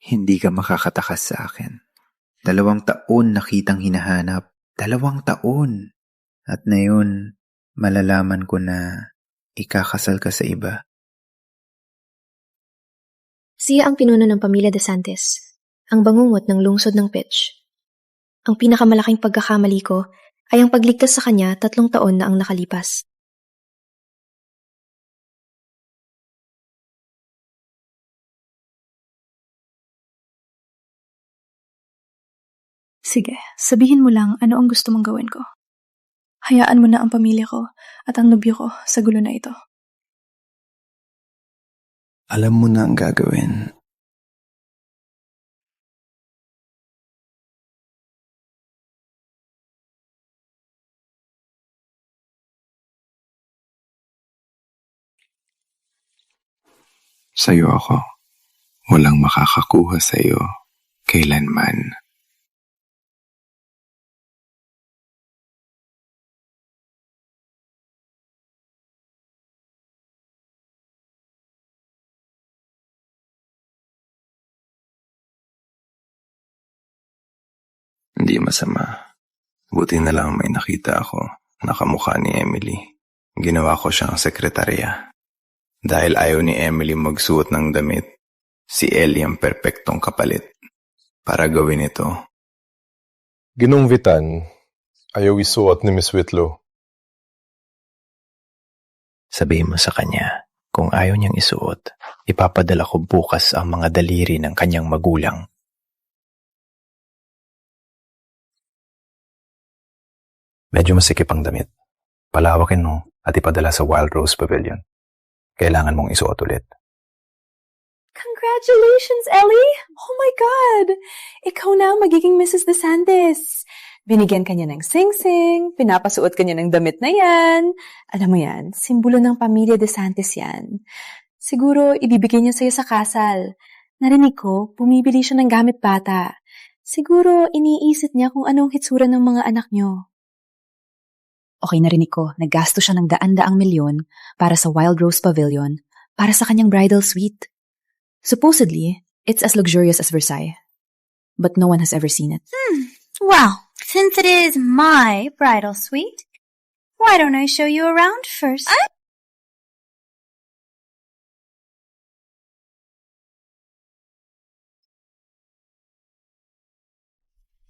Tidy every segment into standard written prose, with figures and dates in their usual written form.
Hindi ka makakatakas sa akin. 2 taon na kitang hinahanap. 2 taon. At ngayon, malalaman ko na ikakasal ka sa iba. Siya ang pinuno ng pamilya De Santis, ang bangungot ng lungsod ng Pitch. Ang pinakamalaking pagkakamali ko ay ang pagligtas sa kanya 3 taon na ang nakalipas. Sige, sabihin mo lang ano ang gusto mong gawin ko. Hayaan mo na ang pamilya ko at ang nobyo ko sa gulo na ito. Alam mo na ang gagawin. Sa'yo ako. Walang makakakuha sa'yo kailanman. Hindi masama. Buti na lang may nakita ako na kamukha ni Emily. Ginawa ko siyang sekretarya. Dahil ayaw ni Emily magsuot ng damit, si Ellie ang perpektong kapalit para gawin ito. Ginong Vitan, ayaw isuot ni Miss Whitlow. Sabihin mo sa kanya, kung ayaw niyang isuot, ipapadala ko bukas ang mga daliri ng kanyang magulang. Medyo masikip ang damit. Palawakin mo at ipadala sa Wild Rose Pavilion. Kailangan mong isuot ulit. Congratulations, Ellie! Oh my God! Ikaw na ang magiging Mrs. De Santis. Binigyan ka niya ng sing-sing, pinapasuot ka niya ng damit na yan. Alam mo yan, simbolo ng pamilya De Santis yan. Siguro, ibibigay niya sa'yo sa kasal. Narinig ko, bumibili siya ng gamit bata. Siguro, iniisip niya kung anong hitsura ng mga anak niyo. Okay, narinig ko, naggasto siya ng 100 milyon para sa Wild Rose Pavilion para sa kanyang bridal suite. Supposedly, it's as luxurious as Versailles. But no one has ever seen it. Well, since it is my bridal suite, why don't I show you around first?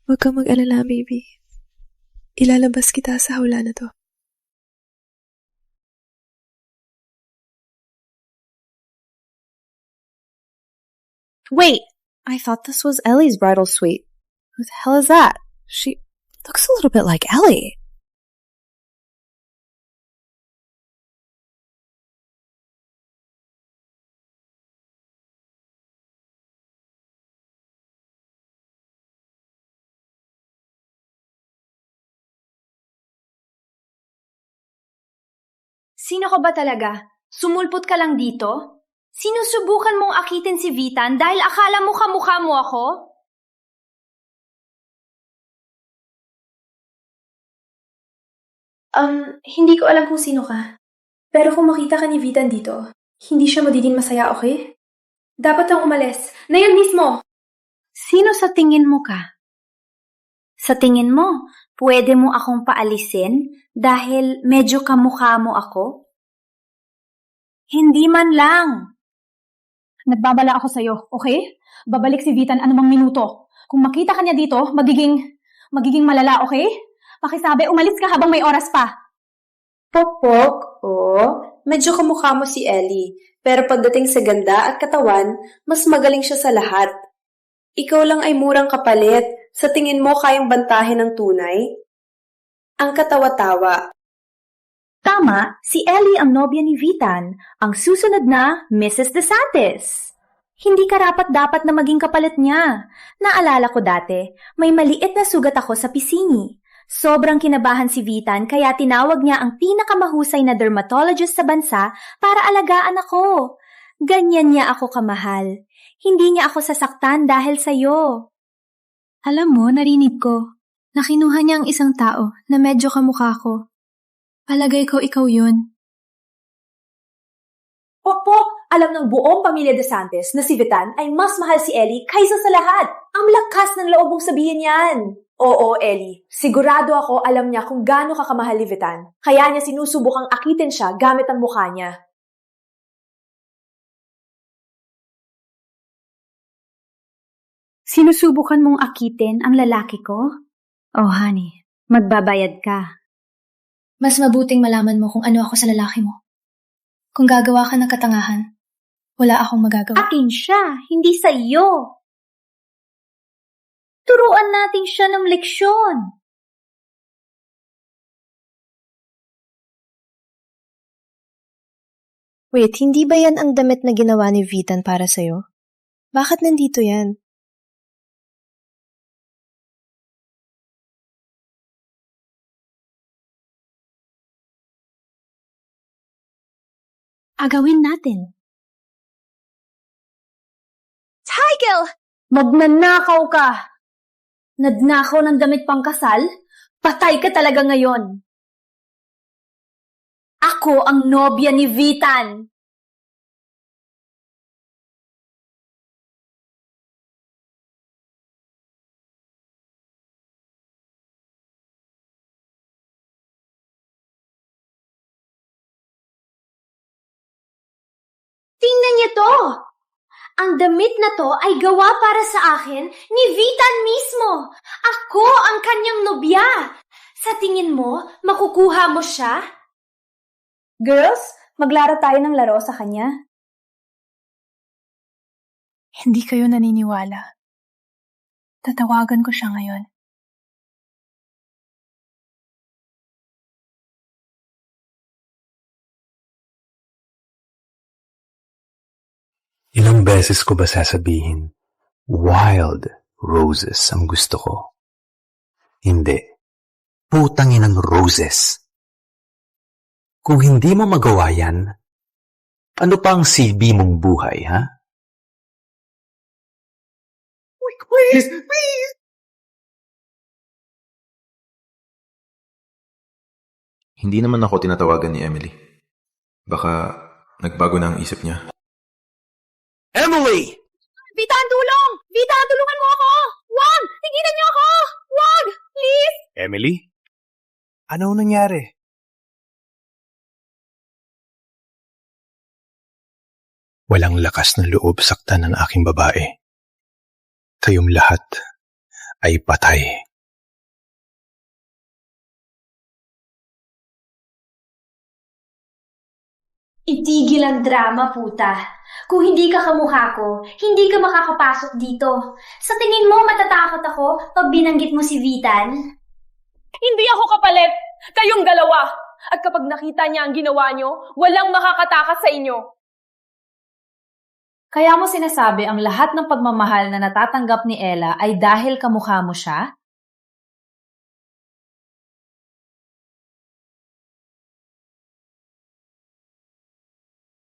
Huwag kang mag-alala, baby. Ilalabas kita sa hawla na to. Wait, I thought this was Ellie's bridal suite. Who the hell is that? She looks a little bit like Ellie. Sino ka ba talaga? Sumulpot ka lang dito? Sinusubukan mong akitin si Vitan dahil akala mo kamukha mo ako? Hindi ko alam kung sino ka. Pero kung makita ka ni Vitan dito, hindi siya magiging masaya, okay? Dapat kang umalis. Na yan mismo! Sino sa tingin mo ka? Sa tingin mo, pwede mo akong paalisin dahil medyo kamukha mo ako? Hindi man lang. Nagbabala ako sa'yo, okay? Babalik si Vitan anumang minuto. Kung makita ka niya dito, magiging malala, okay? Pakisabi, umalis ka habang may oras pa. Pokpok, medyo kamukha mo si Ellie. Pero pagdating sa ganda at katawan, mas magaling siya sa lahat. Ikaw lang ay murang kapalit. Sa tingin mo kayang bantahin ng tunay? Ang katawa-tawa. Tama, si Ellie ang nobya ni Vitan, ang susunod na Mrs. De Santis. Hindi karapat-dapat na maging kapalit niya. Naalala ko dati, may maliit na sugat ako sa pisngi. Sobrang kinabahan si Vitan kaya tinawag niya ang pinakamahusay na dermatologist sa bansa para alagaan ako. Ganyan niya ako kamahal. Hindi niya ako sasaktan dahil sa'yo. Alam mo, narinig ko, na kinuha niya ang isang tao na medyo kamukha ko. Palagay ko ikaw yun. Pokpok, Alam ng buong pamilya De Santis na si Vitan ay mas mahal si Ellie kaysa sa lahat. Ang lakas ng loob mong sabihin yan. Oo, Ellie. Sigurado ako alam niya kung gaano ka kamahal ni Vitan. Kaya niya sinusubukang akitin siya gamit ang mukha niya. Sinusubukan mong akitin ang lalaki ko? Oh, honey, magbabayad ka. Mas mabuting malaman mo kung ano ako sa lalaki mo. Kung gagawa ka ng katangahan, wala akong magagawa. Akin siya, hindi sa iyo. Turuan natin siya ng leksyon. Wait, hindi ba yan ang damit na ginawa ni Vitan para sa'yo? Bakit nandito yan? Agawin natin. Tigel! Magnanakaw ka! Nagnakaw ng damit pang kasal? Patay ka talaga ngayon. Ako ang nobya ni Vitan. Tingnan niyo to! Ang damit na to ay gawa para sa akin ni Vitan mismo. Ako ang kanyang nobya. Sa tingin mo, makukuha mo siya? Girls, maglaro tayo ng laro sa kanya. Hindi kayo naniniwala. Tatawagan ko siya ngayon. Ilang beses ko ba sasabihin, wild roses ang gusto ko? Hindi. Putangin ng roses. Kung hindi mo magawa yan, ano pa ang silbi mong buhay, ha? Please! Hindi naman ako tinatawagan ni Emily. Baka nagbago na ang isip niya. Emily! Vitan, tulong! Vitan, tulungan mo ako! Wag! Tigilan niyo ako! Wag! Please! Emily? Ano nangyari? Walang lakas ng loob saktan ng aking babae. Kayong lahat ay patay. Itigil ang drama, puta. Kung hindi ka kamukha ko, hindi ka makakapasok dito. Sa tingin mo, matatakot ako pag binanggit mo si Vitan? Hindi ako kapalit! Kayong dalawa! At kapag nakita niya ang ginawa niyo, walang makakatakas sa inyo. Kaya mo sinasabi ang lahat ng pagmamahal na natatanggap ni Ella ay dahil kamukha mo siya?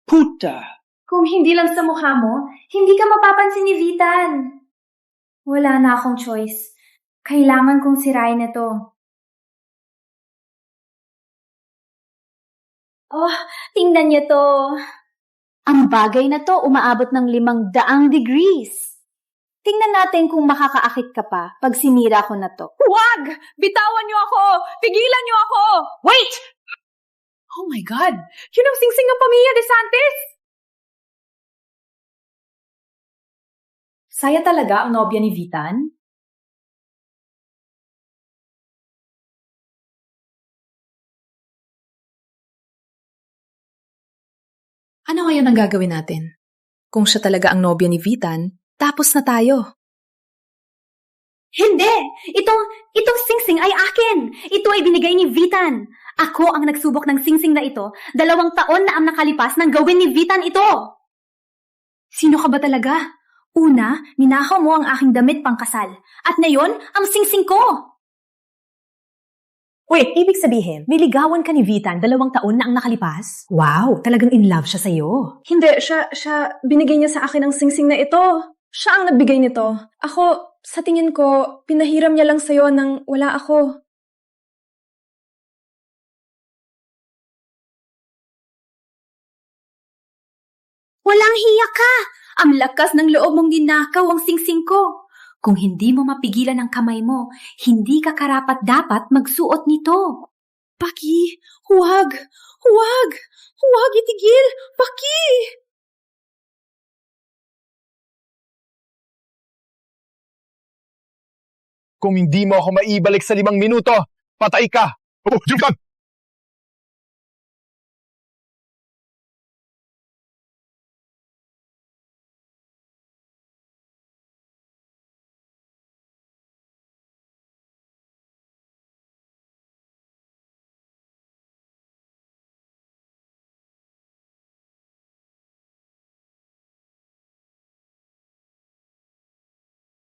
Puta! Kung hindi lang sa mukha mo, hindi ka mapapansin ni Vitan. Wala na akong choice. Kailangan kong sirain ito. Oh, tingnan niyo to. Ang bagay na to umaabot ng 500 degrees. Tingnan natin kung makakaakit ka pa pag sinira ko na to. Wag! Bitawan niyo ako! Tigilan niyo ako! Wait! Oh my God! Yun ang singsing ng pamilya De Santis! Saya talaga ang nobya ni Vitan? Ano ngayon ang gagawin natin? Kung siya talaga ang nobya ni Vitan, tapos na tayo. Hindi! Itong singsing ay akin! Ito ay binigay ni Vitan! Ako ang nagsubok ng singsing na ito. 2 taon na ang nakalipas nang gawin ni Vitan ito! Sino ka ba talaga? Una, ninakaw mo ang aking damit pangkasal. At ngayon, ang singsing ko! Wait, ibig sabihin, niligawan ka ni Vitan 2 taon na ang nakalipas? Wow, talagang in love siya sa'yo. Hindi, siya, binigay niya sa akin ang singsing na ito. Siya ang nagbigay nito. Ako, sa tingin ko, pinahiram niya lang sa'yo nang wala ako. Walang hiya ka! Ang lakas ng loob mong ninakaw ang singsing ko. Kung hindi mo mapigilan ang kamay mo, hindi ka karapat-dapat magsuot nito. Paki, huwag! Huwag! Huwag itigil! Paki! Kung hindi mo ako maibalik sa 5 minuto, patay ka!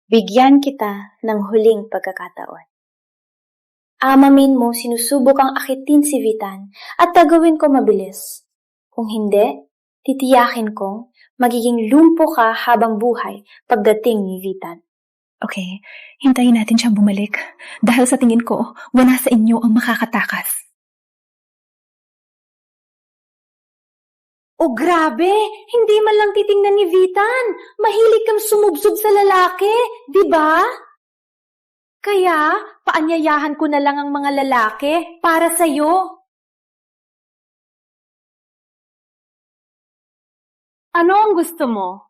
Bigyan kita ng huling pagkakataon. Amamin mo sinusubok ang akitin si Vitan at gagawin ko mabilis. Kung hindi, titiyakin kong magiging lumpo ka habang buhay pagdating ni Vitan. Okay, hintayin natin siyang bumalik. Dahil sa tingin ko, wala sa inyo ang makakatakas. Oh grabe! Hindi man lang titingnan ni Vitan. Mahilig kang sumubsob sa lalaki, di ba? Kaya, paanyayahan ko na lang ang mga lalaki para sa'yo. Ano ang gusto mo?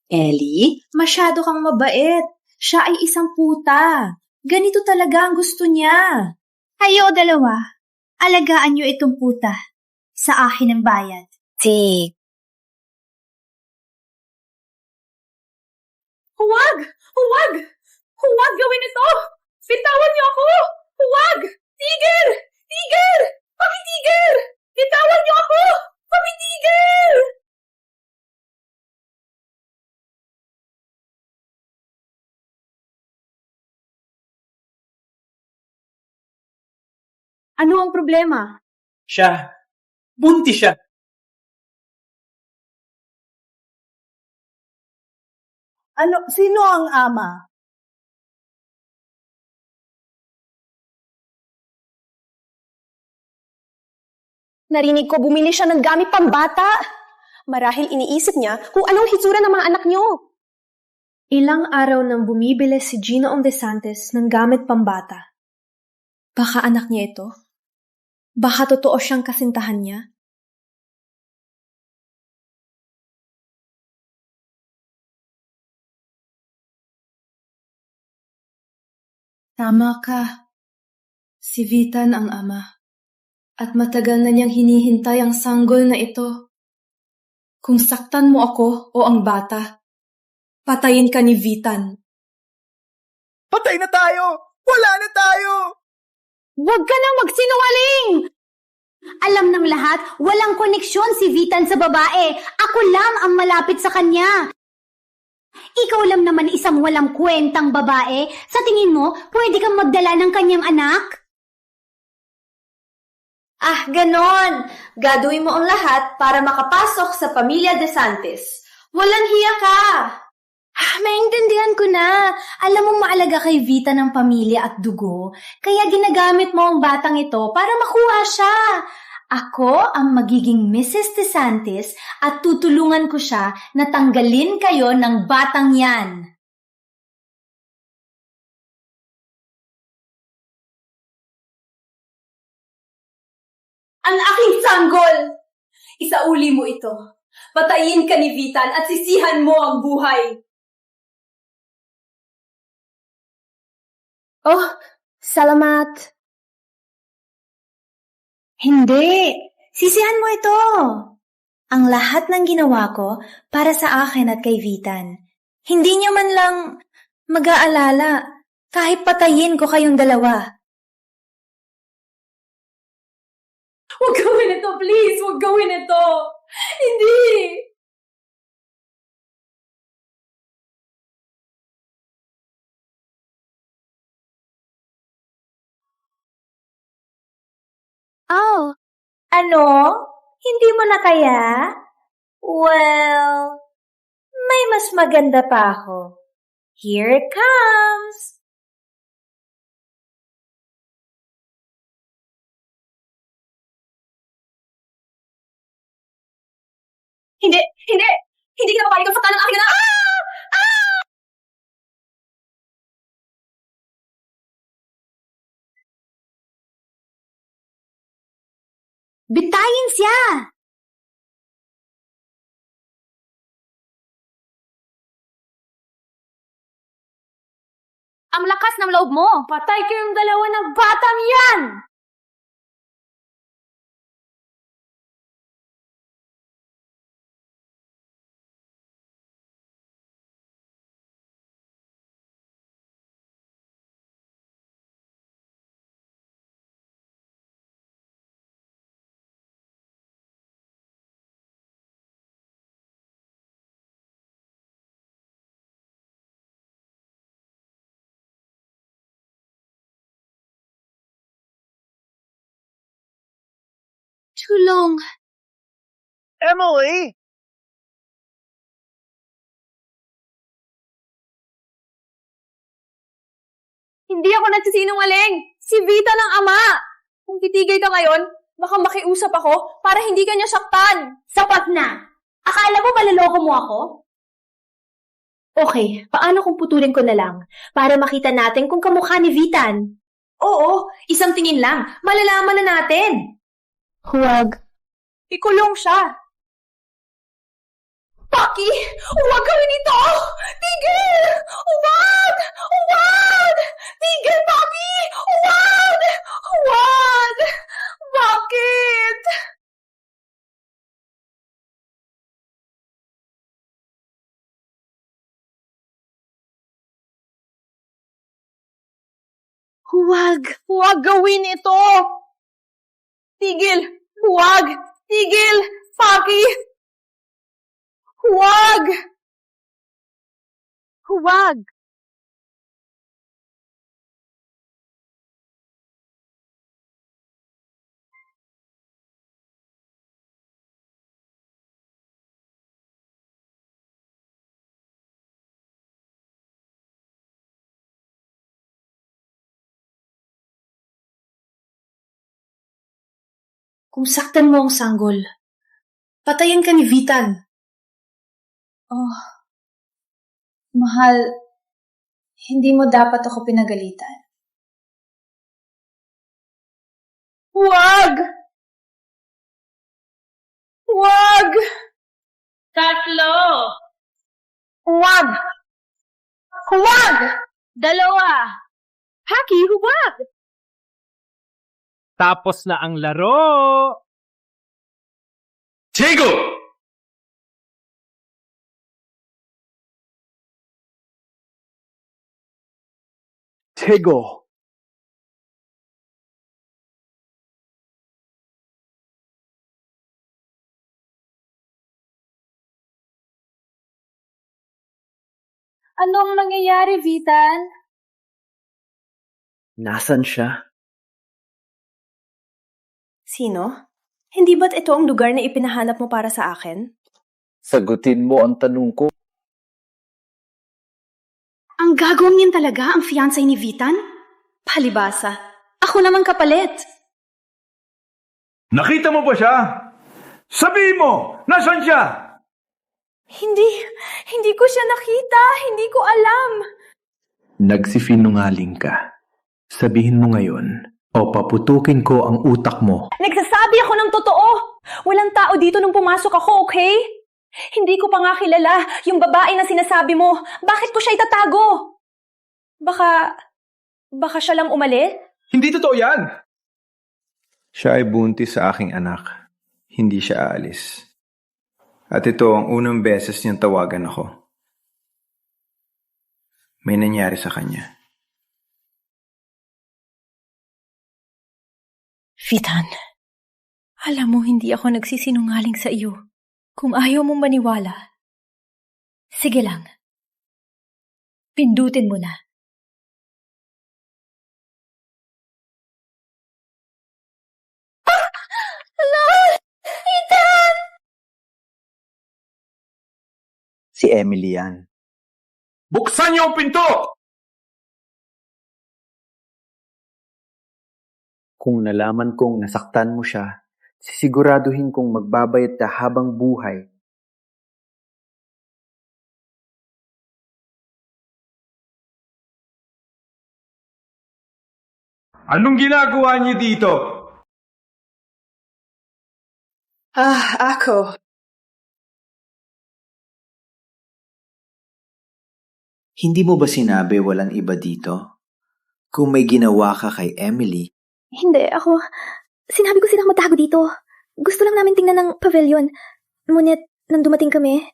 Ellie, masyado kang mabait. Siya ay isang puta. Ganito talaga ang gusto niya. Kayo dalawa, alagaan niyo itong puta. Sa akin ang bayad. Tig. Huwag! Huwag! Huwag gawin ito! Bitawan niyo ako! Huwag! Tigil! Tigil! Pakitigil! Bitawan niyo ako! Pakitigil! Ano ang problema? Siya. Buntis siya. Sino ang ama? Narinig ko bumili siya ng gamit pambata. Marahil iniisip niya kung anong hitsura ng mga anak niyo. Ilang araw nang bumibili si Ginoong De Santis ng gamit pambata. Baka anak niya ito? Baka totoo siyang kasintahan niya? Tama ka. Si Vitan ang ama. At matagal na niyang hinihintay ang sanggol na ito. Kung saktan mo ako o ang bata, patayin ka ni Vitan. Patay na tayo! Wala na tayo! Huwag ka nang magsinungaling! Alam ng lahat, walang koneksyon si Vitan sa babae. Ako lang ang malapit sa kanya. Ikaw lang naman isang walang kwentang babae. Sa tingin mo, pwede kang magdala ng kanyang anak? Ah, ganon! Gagawin mo ang lahat para makapasok sa pamilya De Santis. Walang hiya ka! Maintindihan ko na. Alam mo maalaga kay Vita ng pamilya at dugo, kaya ginagamit mo ang batang ito para makuha siya. Ako ang magiging Mrs. De Santis at tutulungan ko siya na tanggalin kayo ng batang yan. Ang aking sanggol! Isauli mo ito. Patayin ka ni Vitan at sisihan mo ang buhay. Oh, salamat. Hindi. Sisihan mo ito. Ang lahat ng ginawa ko para sa akin at kay Vitan. Hindi niyo man lang mag-aalala kahit patayin ko kayong dalawa. Huwag gawin ito, please! Huwag gawin ito! Hindi! Oh, ano? Hindi mo na kaya? Well, may mas maganda pa ako. Here it comes! Hindi! Hindi! Hindi ka papayag ang saktan ng aking anak! Bitayin siya! Ang lakas ng loob mo! Patay kayong dalawa ng batang yan! Tulong! Emily! Hindi ako nagsisinungaling! Si Vita ng ama! Kung titigil ka ngayon, baka makiusap ako para hindi ka niya saktan. Sapat na! Akala mo malaloko mo ako? Okay, paano kung putulin ko na lang para makita natin kung kamukha ni Vitan? Oo, isang tingin lang. Malalaman na natin. Huwag. Ikulong siya. Paki! Huwag gawin ito! Tigil! Huwag! Huwag! Tigil, Paki! Huwag! Huwag! Bakit? Huwag! Huwag gawin ito! Tigil! Huwag! Tigil! Paki! Huwag! Huwag! Kung saktan mo ang sanggol, patayin ka ni Vitan. Oh, mahal, hindi mo dapat ako pinagalitan. Huwag! Huwag! Tatlo! Huwag! Huwag! Dalawa! Paki, huwag! Tapos na ang laro! Tigo! Tigo! Anong nangyayari, Vitan? Nasaan siya? Sino? Hindi ba't ito ang lugar na ipinahanap mo para sa akin? Sagutin mo ang tanong ko. Ang gagawin niyan talaga ang fiancé ni Vitan? Palibasa. Ako naman kapalit. Nakita mo ba siya? Sabihin mo! Nasaan siya? Hindi ko siya nakita. Hindi ko alam. Nagsisinungaling ka. Sabihin mo ngayon o paputukin ko ang utak mo. Nagsasabi ako ng totoo. Walang tao dito nung pumasok ako, okay? Hindi ko pa nga kilala yung babae na sinasabi mo. Bakit ko siya itatago? Baka siya lang umalis? Hindi totoo yan! Siya ay buntis sa aking anak. Hindi siya aalis. At ito ang unang beses niyang tawagan ako. May nangyari sa kanya. Vitan, alam mo hindi ako nagsisinungaling sa iyo. Kung ayaw mong maniwala, sige lang. Pindutin mo na. Si Emily yan. Buksan niyo ang pinto! Kung nalaman kong nasaktan mo siya, sisiguraduhin kong magbabayad ka habang buhay. Anong ginagawa niyo dito? Ako. Hindi mo ba sinabi walang iba dito? Kung may ginawa ka kay Emily, Hindi, ako... Sinabi ko silang magtago dito. Gusto lang namin tingnan ng pavilion. Ngunit, nang dumating kami,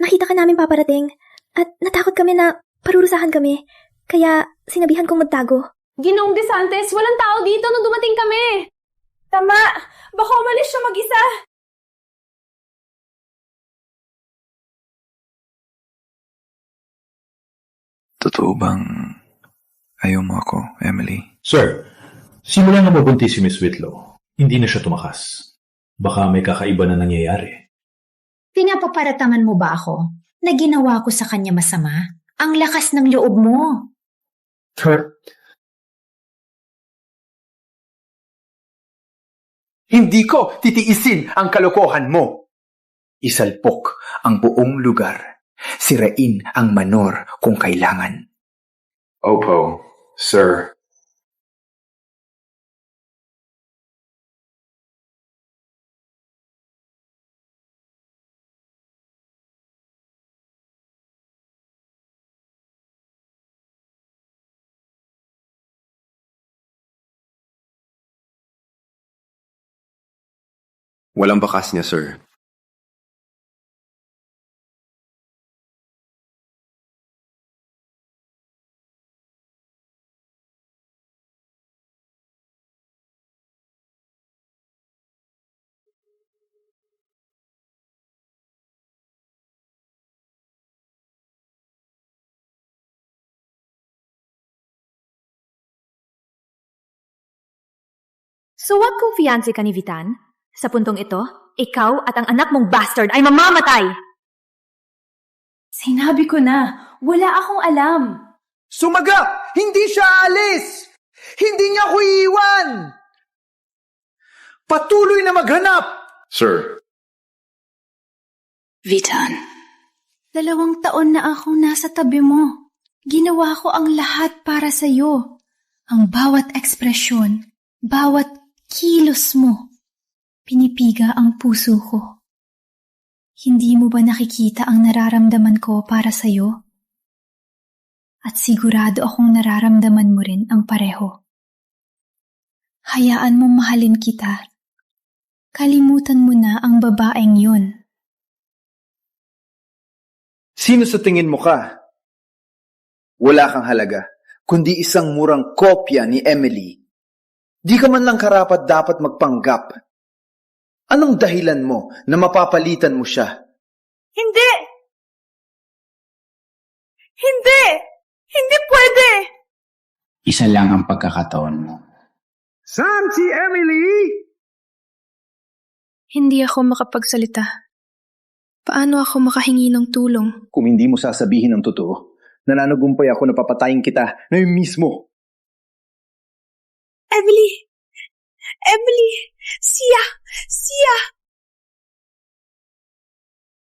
nakita ka namin paparating. At natakot kami na parurusahan kami. Kaya, sinabihan kong magtago. Ginoong DeSantis, walang tao dito nung dumating kami. Tama! Baka umalis siya mag-isa! Totoo bang ayaw mo ako, Emily? Sir, simula na mabuntis si Miss Whitlow, hindi na siya tumakas. Baka may kakaiba na nangyayari. Pinapaparatangan mo ba ako na ginawa ko sa kanya masama? Ang lakas ng loob mo. Hindi ko titiisin ang kalokohan mo. Isalpok ang buong lugar. Sirain ang manor kung kailangan. Opo, sir. Walang bakas niya, sir. So what kung fiancé ka ni Vitan? Sa puntong ito, ikaw at ang anak mong bastard ay mamamatay! Sinabi ko na, wala akong alam. Sumaga! Hindi siya alis! Hindi niya ako iiwan! Patuloy na maghanap! Sir. Vitan, 2 taon na akong nasa tabi mo. Ginawa ko ang lahat para sa'yo. Ang bawat ekspresyon, bawat kilos mo, pinipiga ang puso ko. Hindi mo ba nakikita ang nararamdaman ko para sa'yo? At sigurado akong nararamdaman mo rin ang pareho. Hayaan mong mahalin kita. Kalimutan mo na ang babaeng yun. Sino sa tingin mo ka? Wala kang halaga, kundi isang murang kopya ni Emily. Di ka man lang karapat dapat magpanggap. Anong dahilan mo na mapapalitan mo siya? Hindi! Hindi! Hindi pwede! Isa lang ang pagkakataon mo. Saan si Emily? Hindi ako makapagsalita. Paano ako makahingi ng tulong? Kung hindi mo sasabihin ang totoo, nananagumpay ako na papatayin kita ngayon mismo. Emily! Emily! Sia!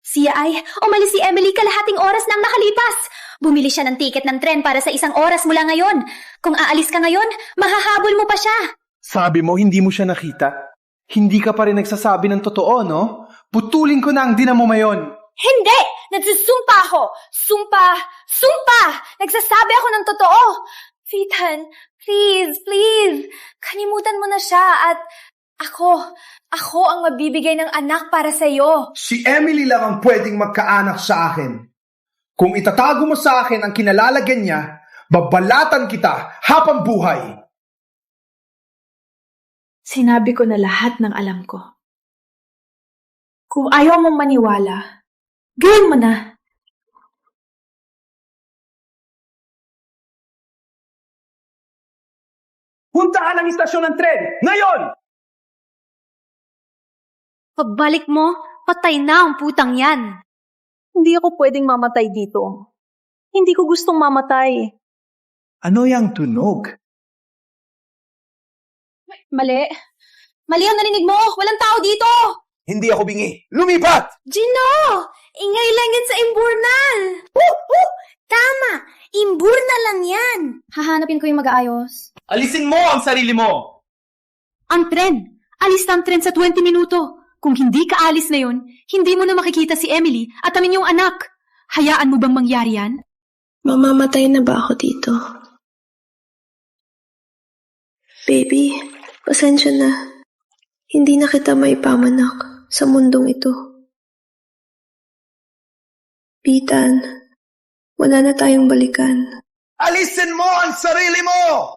Siya ay, umalis si Emily kalahating oras na ang nakalipas. Bumili siya ng tiket ng tren para sa 1 oras mula ngayon. Kung aalis ka ngayon, mahahabol mo pa siya. Sabi mo hindi mo siya nakita? Hindi ka pa rin nagsasabi ng totoo, no? Putulin ko na ang dinamo mayon. Hindi! Nagsusumpa ako! Sumpa! Nagsasabi ako ng totoo! Vitan, please! Kalimutan mo na siya at ako ang mabibigay ng anak para sa'yo. Si Emily lang ang pwedeng magkaanak sa akin. Kung itatago mo sa akin ang kinalalagyan niya, babalatan kita habang buhay. Sinabi ko na lahat ng alam ko. Kung ayaw mong maniwala, gawin mo na. Puntahan ang istasyon ng tren! Ngayon! Pagbalik mo, patay na ang putang yan. Hindi ako pwedeng mamatay dito. Hindi ko gustong mamatay. Ano yung tunog? Mali. Mali ang narinig mo! Walang tao dito! Hindi ako bingi. Lumipat! Gino! Ingay lang yan sa imburnal! Tama! Imburnal lang yan! Hahanapin ko yung mag-aayos. Alisin mo ang sarili mo! Ang tren! Alis na ang tren sa 20 minuto! Kung hindi ka alis na yun, hindi mo na makikita si Emily at ang inyong anak. Hayaan mo bang mangyari yan? Mamamatay na ba ako dito? Baby, pasensya na. Hindi na kita maipamanak sa mundong ito. Ethan, wala na tayong balikan. Alisin mo ang sarili mo!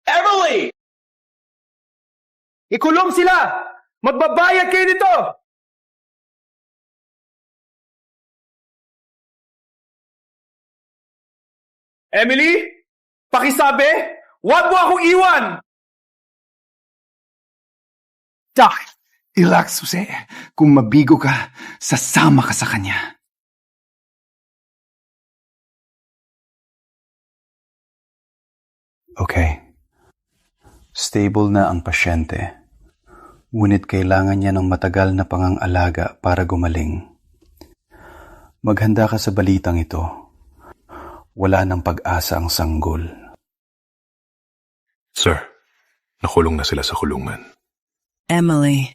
Emily! Ikulong sila! Magbabayad kayo nito! Emily, pakisabi, huwag mo akong iwan! Relax, Jose. Kung mabigo ka, sasama ka sa kanya. Okay. Stable na ang pasyente. Ngunit kailangan niya ng matagal na pangangalaga para gumaling. Maghanda ka sa balitang ito. Wala ng pag-asa ang sanggol. Sir, nakulong na sila sa kulungan. Emily.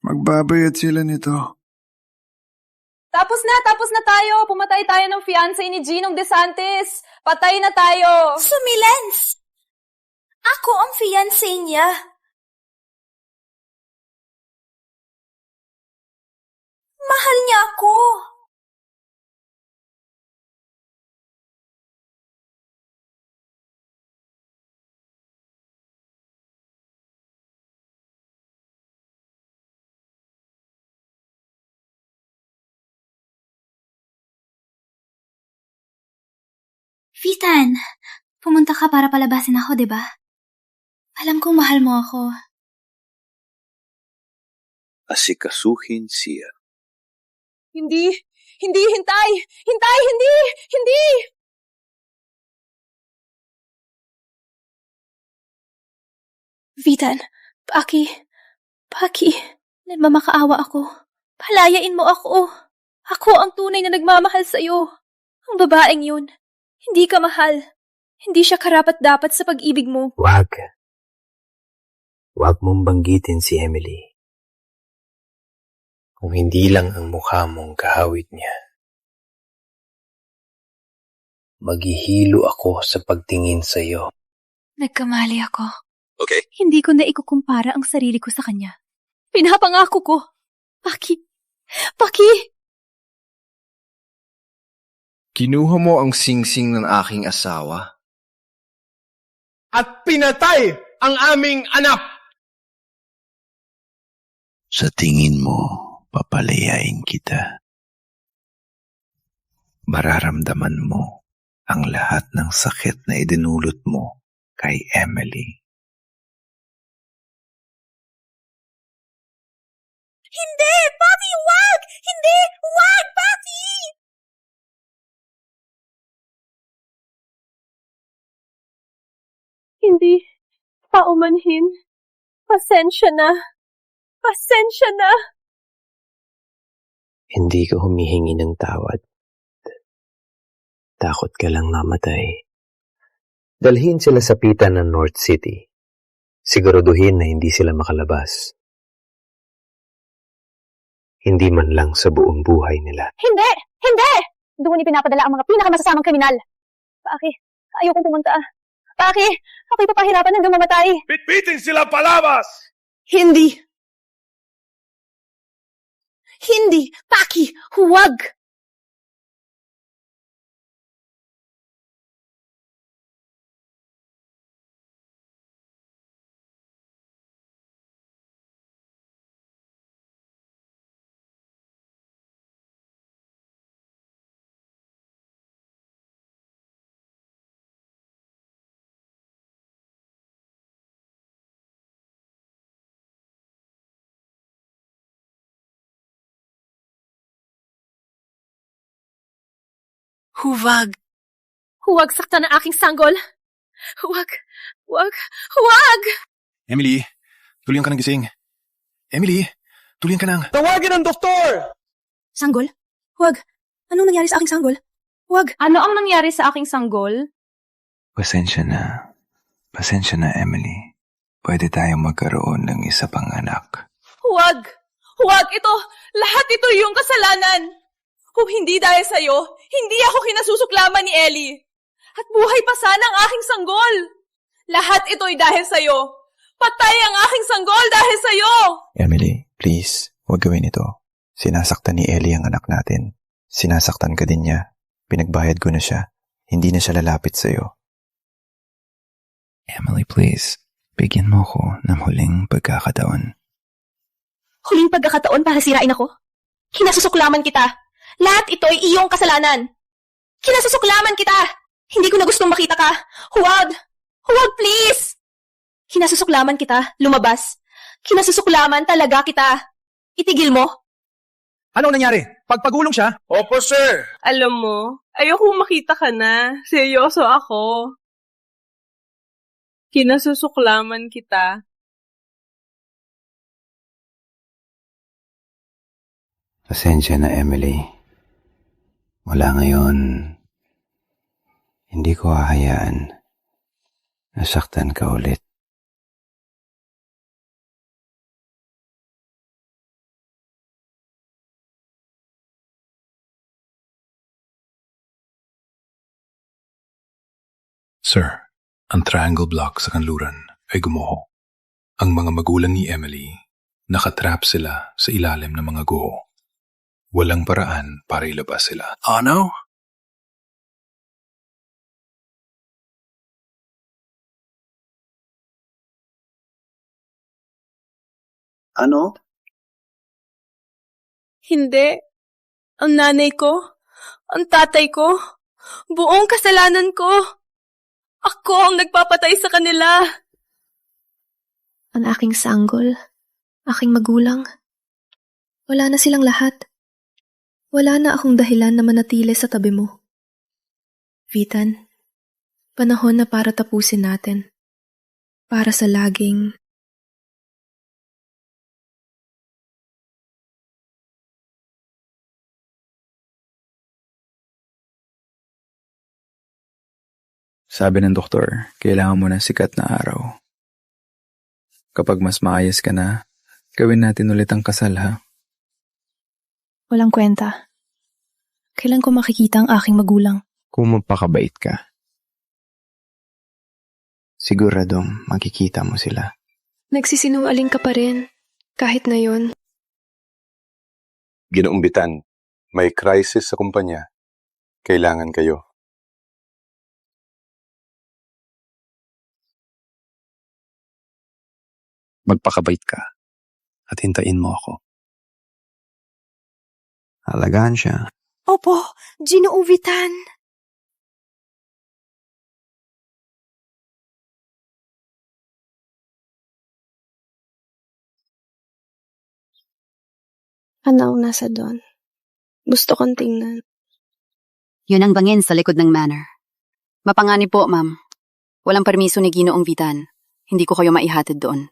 Magbabayad sila nito. Tapos na tayo. Pumatay tayo ng fiancé ni Ginong DeSantis. Patay na tayo. Sumilens! Ako ang fiancé niya. Mahal niya ako. Vitan, pumunta ka para palabasin ako, di ba? Alam kong mahal mo ako. Asikasuhin siya. Hindi, hintay! Hindi! Vitan, Paki, nagmamakaawa ako. Palayain mo ako. Ako ang tunay na nagmamahal sa'yo. Ang babaeng yun. Hindi ka mahal. Hindi siya karapat-dapat sa pag-ibig mo. Wag mong banggitin si Emily. Kung hindi lang ang mukha mong kahawig niya. Maghihilo ako sa pagtingin sa iyo. Nagkamali ako. Okay. Hindi ko na ikukumpara ang sarili ko sa kanya. Pinapangako ko. Paki! Kinuha mo ang singsing ng aking asawa At pinatay ang aming anak! Sa tingin mo, papalayain kita. Mararamdaman mo ang lahat ng sakit na idinulot mo kay Emily. Hindi! Papi, wag! Hindi! Wag, Papi! Hindi. Paumanhin. Pasensya na. Hindi ka humihingi ng tawad. Takot ka lang mamatay. Dalhin sila sa pita ng North City. Siguraduhin na hindi sila makalabas. Hindi man lang sa buong buhay nila. Hindi! Doon ipinapadala ang mga pinakamasasamang kriminal. Paki, ayokong pumunta. Paki, ako'y papahirapan hanggang mamatay. Bitbitin sila palabas! Hindi! Paki, huwag! Huwag. Huwag saktan ang aking sanggol. Huwag! Emily, tuloy ka ng gising. Emily, tuloy ka ng... Tawagin ang doktor! Sanggol? Huwag. Anong nangyari sa aking sanggol? Huwag. Ano ang nangyari sa aking sanggol? Pasensya na. Pasensya na, Emily. Pwede tayong magkaroon ng isa pang anak. Huwag! Huwag! Lahat ito yung kasalanan! Kung hindi dahil sa'yo, hindi ako kinasusuklaman ni Ellie. At buhay pa sana ang aking sanggol. Lahat ito'y dahil sa'yo. Patay ang aking sanggol dahil sa'yo! Emily, please, huwag gawin ito. Sinasaktan ni Ellie ang anak natin. Sinasaktan ka din niya. Pinagbayad ko na siya. Hindi na siya lalapit sa'yo. Emily, please. Bigyan mo ko ng huling pagkakataon. Huling pagkakataon para sirain ako? Kinasusuklaman kita. Lahat ito ay iyong kasalanan. Kinasusuklaman kita. Hindi ko na gustong makita ka. Huwag! Huwag, please! Kinasusuklaman kita. Lumabas. Kinasusuklaman talaga kita. Itigil mo. Anong nangyari? Pagpagulong siya? Opo, sir. Alam mo, ayoko makita ka na. Seryoso ako. Kinasusuklaman kita. Pasensya na, Emily. Mula ngayon, hindi ko hahayaan na saktan ka ulit. Sir, ang triangle block sa kanluran ay gumuho. Ang mga magulang ni Emily, nakatrap sila sa ilalim ng mga guho. Walang paraan para ilabas sila. Ano? Ano? Hindi. Ang nanay ko, ang tatay ko, buong kasalanan ko. Ako ang nagpapatay sa kanila. Ang aking sanggol, aking magulang. Wala na silang lahat. Wala na akong dahilan na manatili sa tabi mo. Vitan, panahon na para tapusin natin. Para sa laging... Sabi ng doktor, kailangan mo ng sikat na araw. Kapag mas maayos ka na, gawin natin ulit ang kasal, ha? Walang kwenta. Kailan ko makikita ang aking magulang? Kung mapakabait ka, siguradong makikita mo sila. Nagsisinungaling ka pa rin, kahit na yon. Ginoong Vitan, may crisis sa kumpanya. Kailangan kayo. Magpakabait ka at hintayin mo ako. Alagaan siya. Opo, Ginoong Vitan. Ano ang nasa doon? Gusto kong tingnan. Yun ang bangin sa likod ng manor. Mapangani po, ma'am. Walang permiso ni Ginoong Vitan. Hindi ko kayo maihatid doon.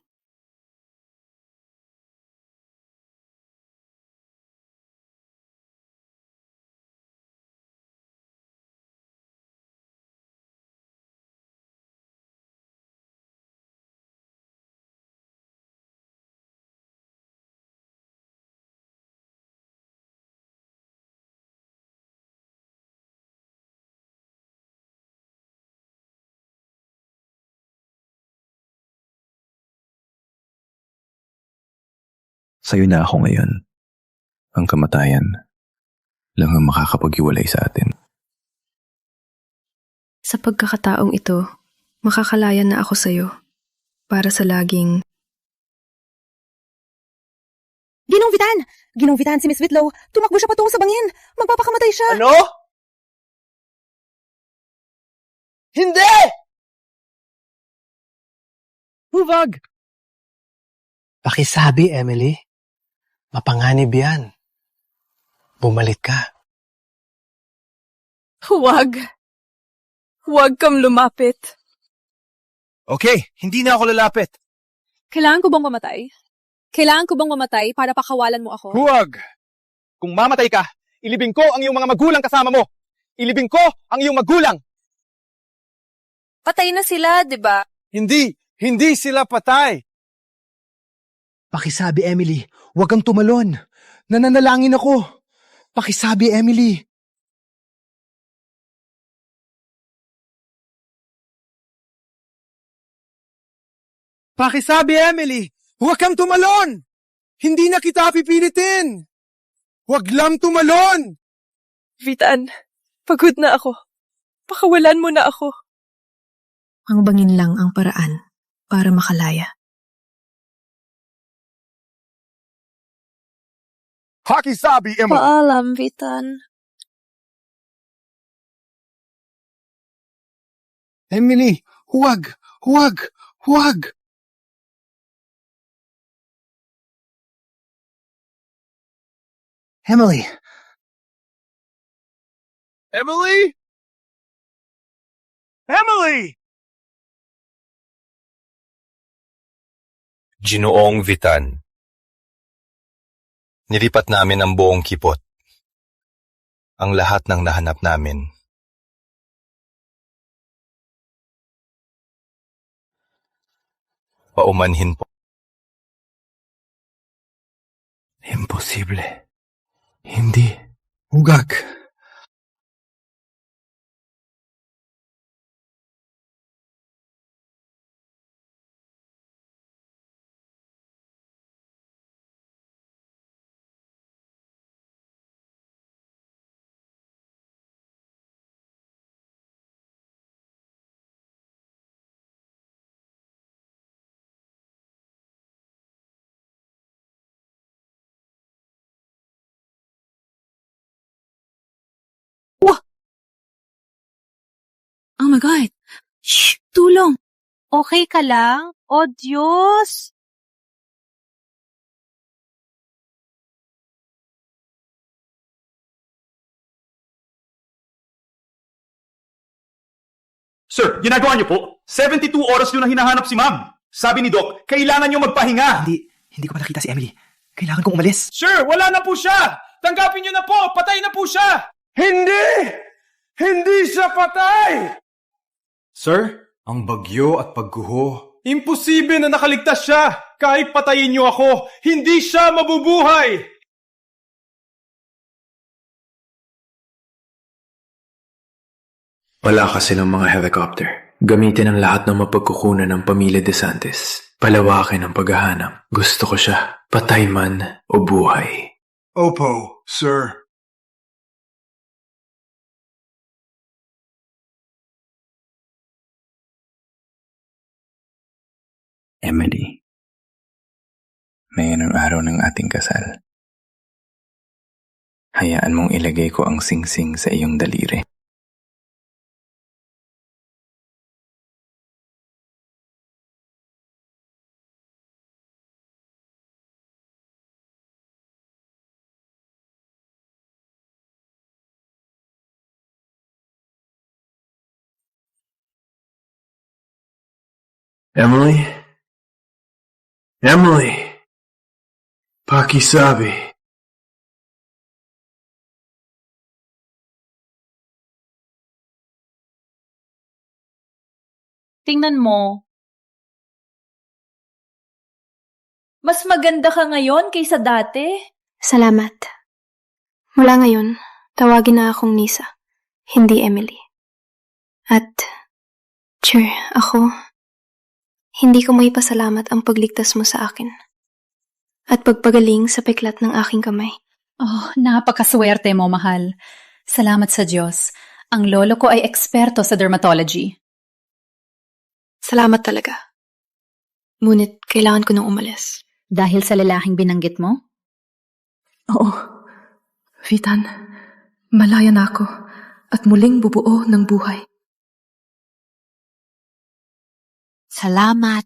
Sa'yo na ako ngayon. Ang kamatayan lang ang makakapaghiwalay sa atin. Sa pagkakataong ito, makakalaya na ako sa'yo para sa laging... Ginong Vitan! Ginong Vitan, si Miss Whitlow. Tumakbo siya patungo sa bangin. Magpapakamatay siya. Ano? Hindi! Huwag! Pakisabi, Emily. Mapanganib yan. Bumalik ka. Huwag. Huwag kang lumapit. Okay, hindi na ako lalapit. Kailangan ko bang mamatay? Kailangan ko bang mamatay para pakawalan mo ako? Huwag! Kung mamatay ka, ilibing ko ang iyong mga magulang kasama mo. Ilibing ko ang iyong magulang. Patay na sila, di ba? Hindi sila patay. Pakisabi, Emily, huwag kang tumalon. Nananalangin ako. Pakisabi, Emily. Pakisabi, Emily, huwag kang tumalon. Hindi na kita pipilitin. Huwag lang tumalon. Vitan, pagod na ako. Pakawalan mo na ako. Ang bangin lang ang paraan para makalaya. Pakisabi, Emily. Paalam, Vitan. Emily, huwag. Emily. Emily? Emily! Ginoong Vitan. Nilipat namin ang buong kipot. Ang lahat ng nahanap namin. Paumanhin po. Imposible. Hindi. Hugag. Oh my God! Shh! Tulong! Okay ka lang? O Diyos! Sir, ginagawa niyo po? 72 oras niyo na hinahanap si ma'am. Sabi ni Doc, kailangan niyo magpahinga. Hindi ko pa nakita si Emily. Kailangan kong umalis. Sir, wala na po siya! Tanggapin niyo na po! Patay na po siya! Hindi siya patay! Sir, ang bagyo at pagguho. Imposible na nakaligtas siya! Kahit patayin niyo ako, hindi siya mabubuhay! Wala kasi ng mga helicopter. Gamitin ang lahat ng mapagkukunan ng pamilya De Santis. Palawakin ang paghahanap. Gusto ko siya, patay man o buhay. Opo, sir. Emily, ngayon ang araw ng ating kasal. Hayaan mong ilagay ko ang singsing sa iyong daliri. Emily? Emily! Pakisabi. Tingnan mo. Mas maganda ka ngayon kaysa dati. Salamat. Mula ngayon, tawagin na akong Nisa, hindi Emily. At, ako, hindi ko may pasalamat ang pagligtas mo sa akin. At pagpagaling sa peklat ng aking kamay. Oh, napakaswerte mo, mahal. Salamat sa Diyos. Ang lolo ko ay eksperto sa dermatology. Salamat talaga. Ngunit kailangan ko nang umalis. Dahil sa lalaking binanggit mo? Oo. Vitan, malaya na ako at muling bubuo ng buhay. Salamat.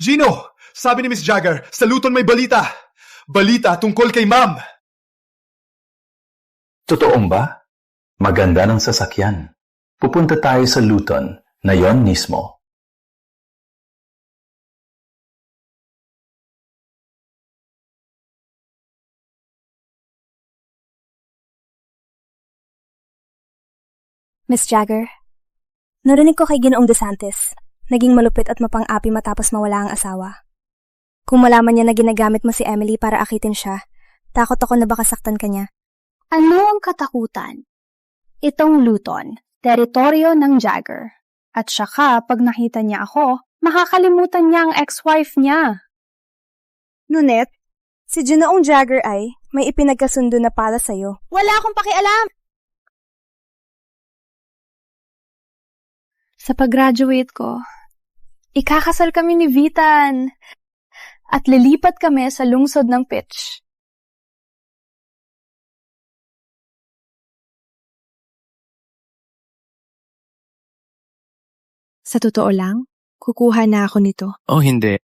Gino, sabi ni Miss Jagger, sa Luton may balita. Balita tungkol kay Ma'am. Totoong ba? Maganda ng sasakyan. Pupunta tayo sa Luton na yon mismo. Miss Jagger, narinig ko kay Ginoong DeSantis. Naging malupit at mapang-api matapos mawala ang asawa. Kung malaman niya na ginagamit mo si Emily para akitin siya, takot ako na baka saktan ka niya. Ano ang katakutan? Itong Luton, teritoryo ng Jagger. At saka, pag nakita niya ako, makakalimutan niya ang ex-wife niya. Nunet, si Ginoong Jagger ay may ipinagkasundo na para sa'yo. Wala akong pakialam! Sa pag-graduate ko, ikakasal kami ni Vitan at lilipat kami sa lungsod ng Pitch. Sa totoo lang, kukuha na ako nito. Oh, hindi.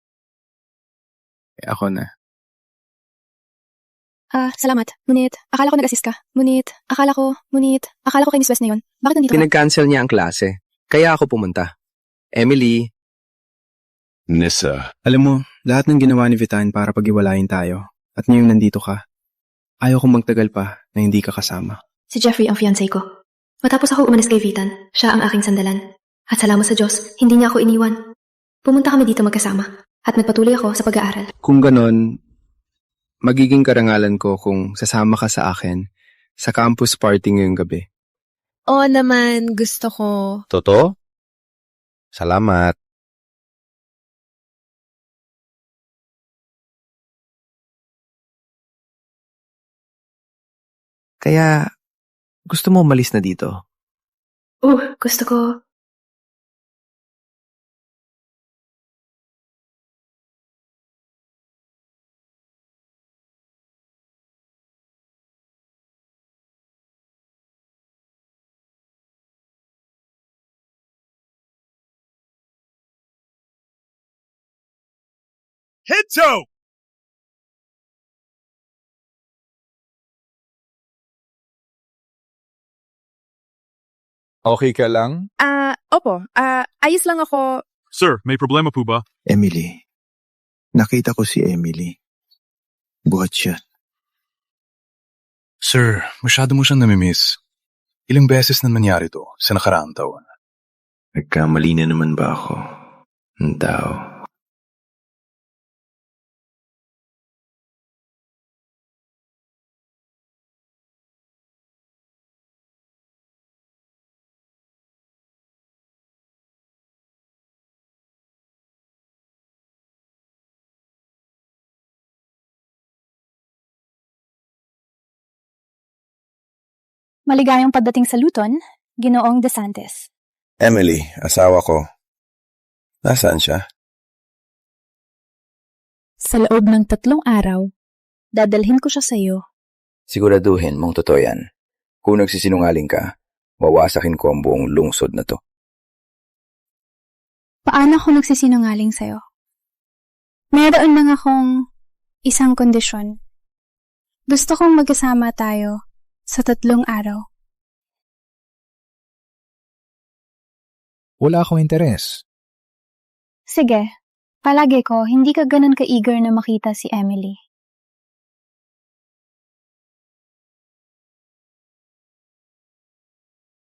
Ako na. Salamat. Ngunit, akala ko nag-assist ka. Ngunit, akala ko kay Miss West na yun. Bakit nandito ka? Pinag-cancel niya ang klase. Kaya ako pumunta. Emily. Nissa. Alam mo, lahat ng ginawa ni Vitan para pag-iwalayin tayo. At ngayong nandito ka, ayaw kong magtagal pa na hindi ka kasama. Si Jeffrey ang fiancé ko. Matapos ako umalis kay Vitan, siya ang aking sandalan. At salamat sa Diyos, hindi niya ako iniwan. Pumunta kami dito magkasama. At nagpatuloy ako sa pag-aaral. Kung ganon, magiging karangalan ko kung sasama ka sa akin sa campus party ngayong gabi. Oo naman, gusto ko. Totoo? Salamat. Kaya, gusto mo umalis na dito? Gusto ko. Hinto! Okay ka lang? Opo. Ayos lang ako. Sir, may problema po ba? Emily. Nakita ko si Emily. Buhat siya. Sir, masyado mo siyang namimiss. Ilang beses na nangyari to sa nakaraang taon. Nagkamali na naman ba ako? Ng tao. Maligayang pagdating sa Luton, Ginoong DeSantis. Emily, asawa ko. Nasaan siya? Sa loob ng 3 araw, dadalhin ko siya sa iyo. Siguraduhin mong totoo yan. Kung nagsisinungaling ka, wawasakin ko ang buong lungsod na to. Paano ako nagsisinungaling sa'yo? Meron lang akong isang kondisyon. Gusto kong magkasama tayo sa 3 araw. Wala akong interes. Sige, palagi ko, hindi ka ganun ka-eager na makita si Emily.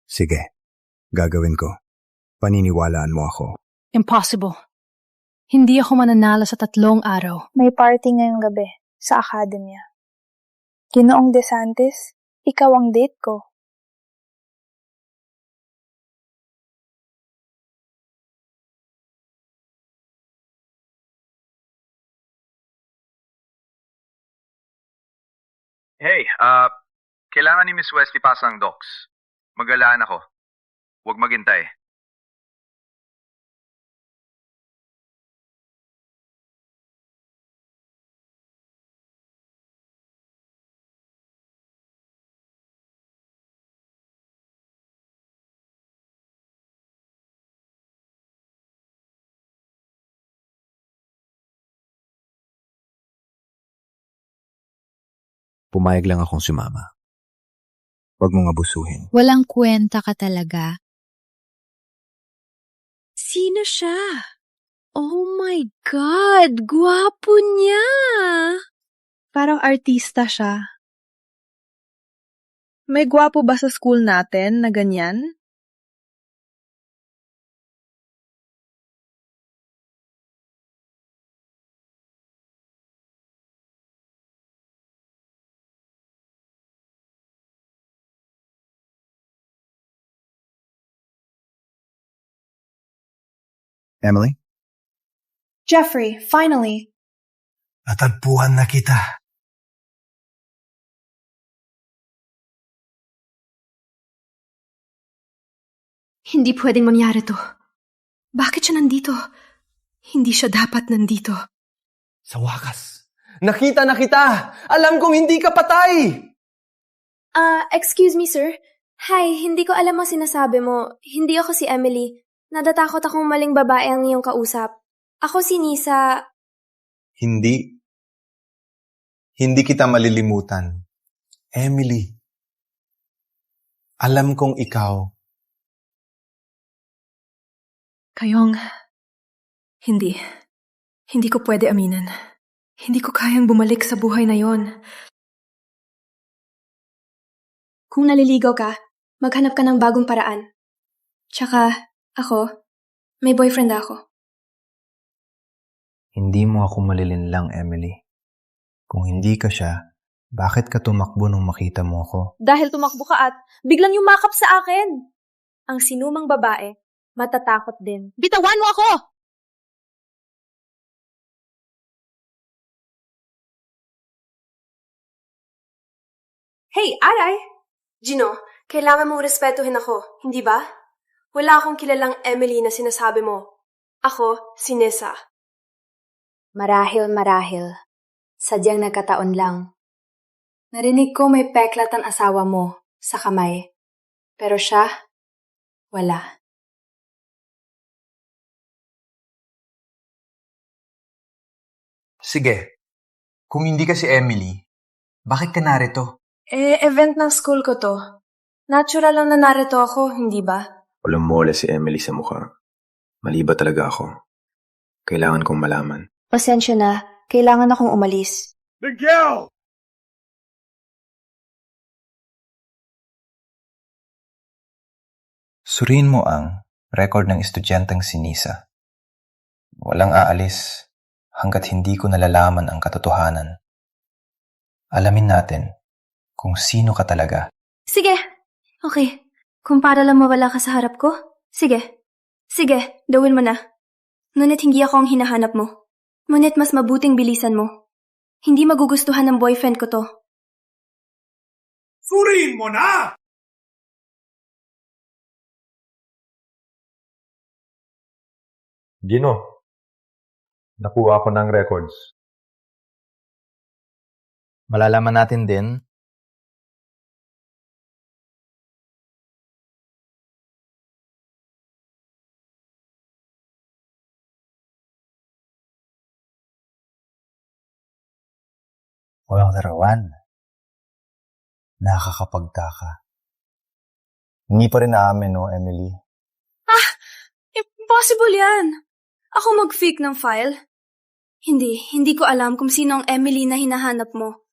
Sige, gagawin ko. Paniniwalaan mo ako. Impossible. Hindi ako mananalo sa 3 araw. May party ngayong gabi sa akademya. Ginoong DeSantis, ikaw ang date ko. Hey, kailangan ni Miss West ipasa ang docs. Magalaan ako. Huwag maghintay. Pumayag lang akong sumama. Huwag mong abusuhin. Walang kwenta ka talaga. Sino siya? Oh my God! Gwapo niya! Parang artista siya. May gwapo ba sa school natin na ganyan? Emily? Jeffrey, finally. Natagpuan na kita. Hindi pwedeng mangyari to. Bakit siya nandito? Hindi siya dapat nandito. Sa wakas, nakita na kita! Alam kong hindi ka patay! Excuse me, sir. Hi, hindi ko alam ang sinasabi mo. Hindi ako si Emily. Natatakot akong maling babae ang iyong kausap. Ako si Nisa. Hindi. Hindi kita malilimutan. Emily. Alam kong ikaw. Kayong, hindi. Hindi ko pwede aminin. Hindi ko kayang bumalik sa buhay na yon. Kung naliligaw ka, maghanap ka ng bagong paraan. Tsaka, ako, may boyfriend ako. Hindi mo ako malilinlang, Emily. Kung hindi ka siya, bakit ka tumakbo nung makita mo ako? Dahil tumakbo ka at biglang yumakap sa akin. Ang sinumang babae, matatakot din. Bitawan mo ako! Hey, Aray! Gino, kailangan mong respetuhin ako, hindi ba? Wala akong kilalang Emily na sinasabi mo. Ako, si Nisa. Marahil. Sadyang nagkataon lang. Narinig ko may peklat ang asawa mo sa kamay. Pero siya, wala. Sige, kung hindi ka si Emily, bakit ka narito? Event ng school ko to. Natural lang na narito ako, hindi ba? Walang mole si Emily sa mukha. Mali ba talaga ako? Kailangan kong malaman. Pasensya na, kailangan akong umalis. Miguel! Suriin mo ang record ng estudyanteng si Nisa. Walang aalis hanggat hindi ko nalalaman ang katotohanan. Alamin natin kung sino ka talaga. Sige, okay. Kung para lang mawala ka sa harap ko, sige. Sige, gawin mo na. Ngunit hindi ako ang hinahanap mo. Ngunit mas mabuting bilisan mo. Hindi magugustuhan ng boyfriend ko to. Suriin mo na! Gino, nakuha ko ng records. Malalaman natin din walang larawan. Nakakapagtaka. Hindi pa rin naamin, no, Emily? Impossible yan! Ako mag-fake ng file? Hindi ko alam kung sino ang Emily na hinahanap mo.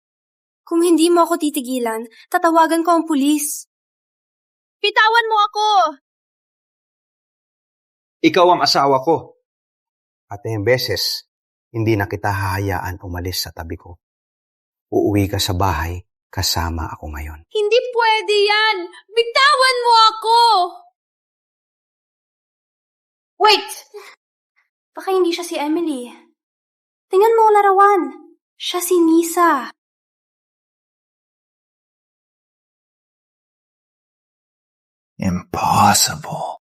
Kung hindi mo ako titigilan, tatawagan ko ang pulis. Bitawan mo ako! Ikaw ang asawa ko. At ngayong beses, hindi na kita hahayaan umalis sa tabi ko. Uuwi ka sa bahay, kasama ako ngayon. Hindi pwede yan! Bitawan mo ako! Wait! Baka hindi siya si Emily. Tingnan mo ang larawan. Siya si Nisa. Impossible.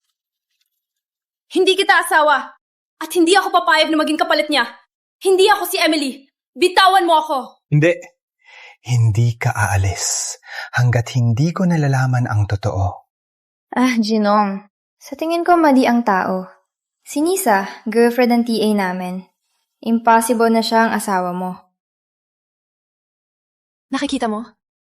Hindi kita asawa. At hindi ako papayag na maging kapalit niya. Hindi ako si Emily. Bitawan mo ako. Hindi. Hindi ka aalis hanggat hindi ko nalalaman ang totoo. Ginong. Sa tingin ko mali ang tao. Si Nisa, girlfriend ng TA namin. Impossible na siya ang asawa mo. Nakikita mo?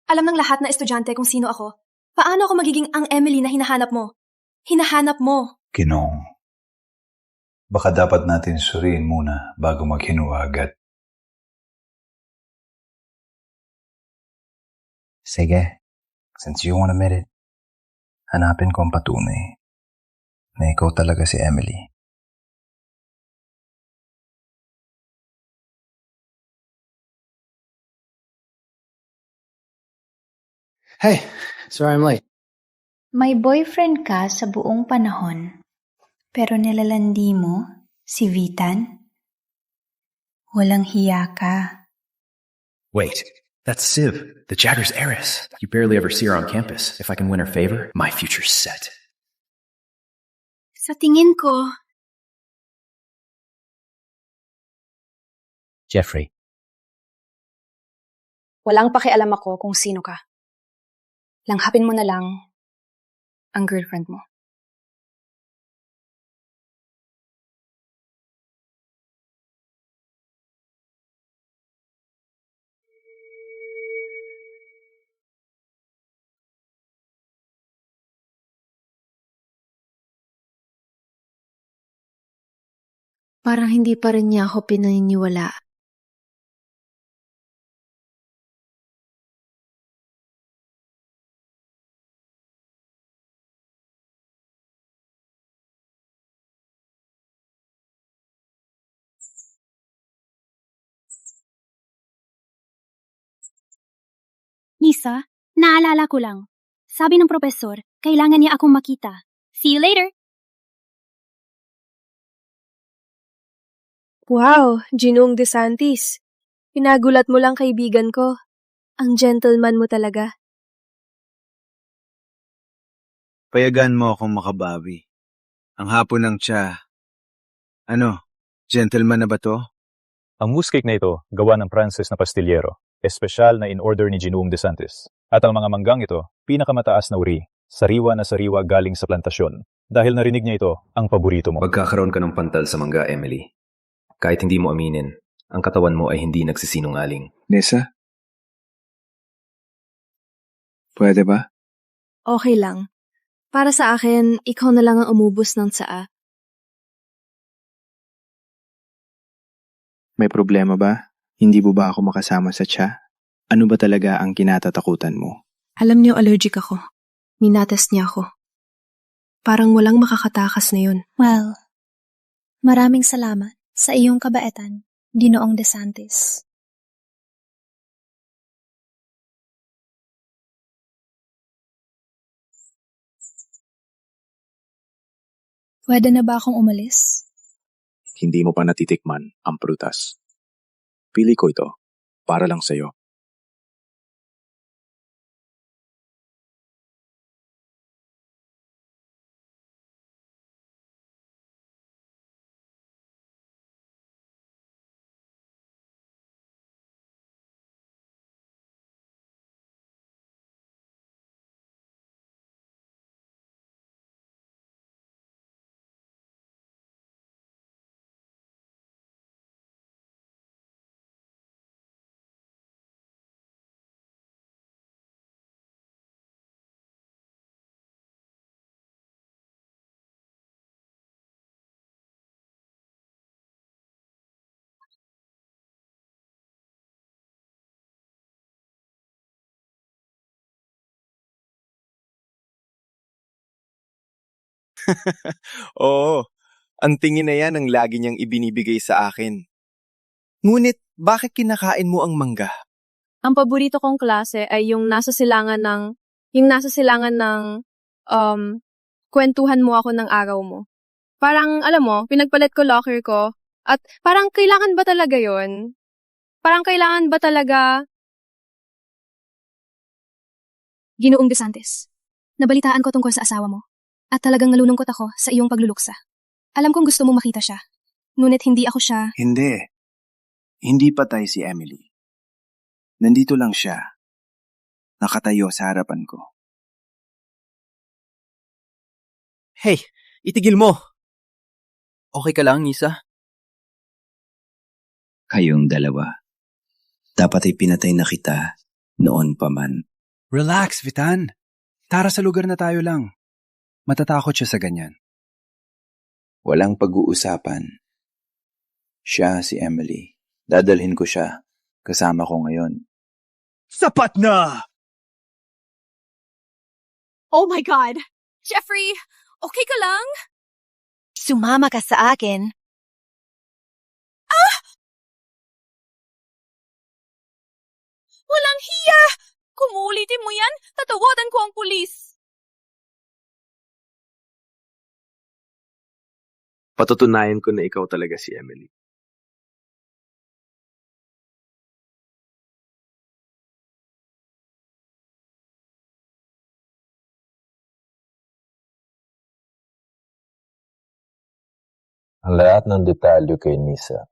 Alam ng lahat na estudyante kung sino ako. Paano ako magiging ang Emily na hinahanap mo? Hinahanap mo. Ginoong, baka dapat natin suriin muna bago maghinuwa agad. Sige, since you won't admit it, hanapin ko ang patunay na ikaw talaga si Emily. Hey, sorry I'm late. May boyfriend ka sa buong panahon, pero nilalandi mo si Vitan? Walang hiya ka. Wait, that's Civ, the Jaggers heiress. You barely ever see her on campus. If I can win her favor, my future's set. Sa tingin ko, Jeffrey. Walang pakialam ako kung sino ka. Langhapin mo na lang ang girlfriend mo. Parang hindi pa rin niya ako pinaniniwala. Lisa, naalala ko lang. Sabi ng propesor, kailangan niya akong makita. See you later! Wow, Ginoong DeSantis. Pinagulat mo lang kaibigan ko. Ang gentleman mo talaga. Payagan mo akong makabawi. Ang hapon ng tiya. Ano, gentleman na ba to? Ang mousse cake na ito, gawa ng Francis na pastillero, espesyal na in order ni Ginoong DeSantis. At ang mga manggang ito, pinakamataas na uri, sariwa na sariwa galing sa plantasyon. Dahil narinig niya ito, ang paborito mo. Magkakaroon ka ng pantal sa mangga, Emily. Kahit hindi mo aminin, ang katawan mo ay hindi nagsisinungaling. Nessa? Pwede ba? Okay lang. Para sa akin, ikaw na lang ang umubos ng tsaa. May problema ba? Hindi mo ba ako makasama sa tiya? Ano ba talaga ang kinatatakutan mo? Alam niyo allergic ako. Minates niya ako. Parang walang makakatakas na yun. Well, maraming salamat sa iyong kabaitan, Ginoong DeSantis. Pwede na ba akong umalis? Hindi mo pa natitikman ang prutas. Pili ko ito para lang sa'yo. Oo, ang tingin na yan ang lagi niyang ibinibigay sa akin. Ngunit, bakit kinakain mo ang mangga? Ang paborito kong klase ay yung nasa silangan ng kwentuhan mo ako ng araw mo. Parang, alam mo, pinagpalit ko locker ko, at parang kailangan ba talaga yon? Parang kailangan ba talaga... Ginoong DeSantis, nabalitaan ko tungkol sa asawa mo. At talagang nalulungkot ako sa iyong pagluluksa. Alam kong gusto mong makita siya. Ngunit hindi ako siya. Hindi. Hindi patay si Emily. Nandito lang siya. Nakatayo sa harapan ko. Hey, itigil mo! Okay ka lang, Nisa? Kayong dalawa. Dapat ay pinatay na kita noon pa man. Relax, Vitan. Tara sa lugar na tayo lang. Matatakot siya sa ganyan. Walang pag-uusapan. Siya si Emily. Dadalhin ko siya. Kasama ko ngayon. Sapat na! Oh my God! Jeffrey, okay ka lang? Sumama ka sa akin. Walang hiya! Kung uulitin mo yan, tatawadan ko ang pulis. Patutunayan ko na ikaw talaga si Emily. Ang lahat ng detalyo kay Nisa.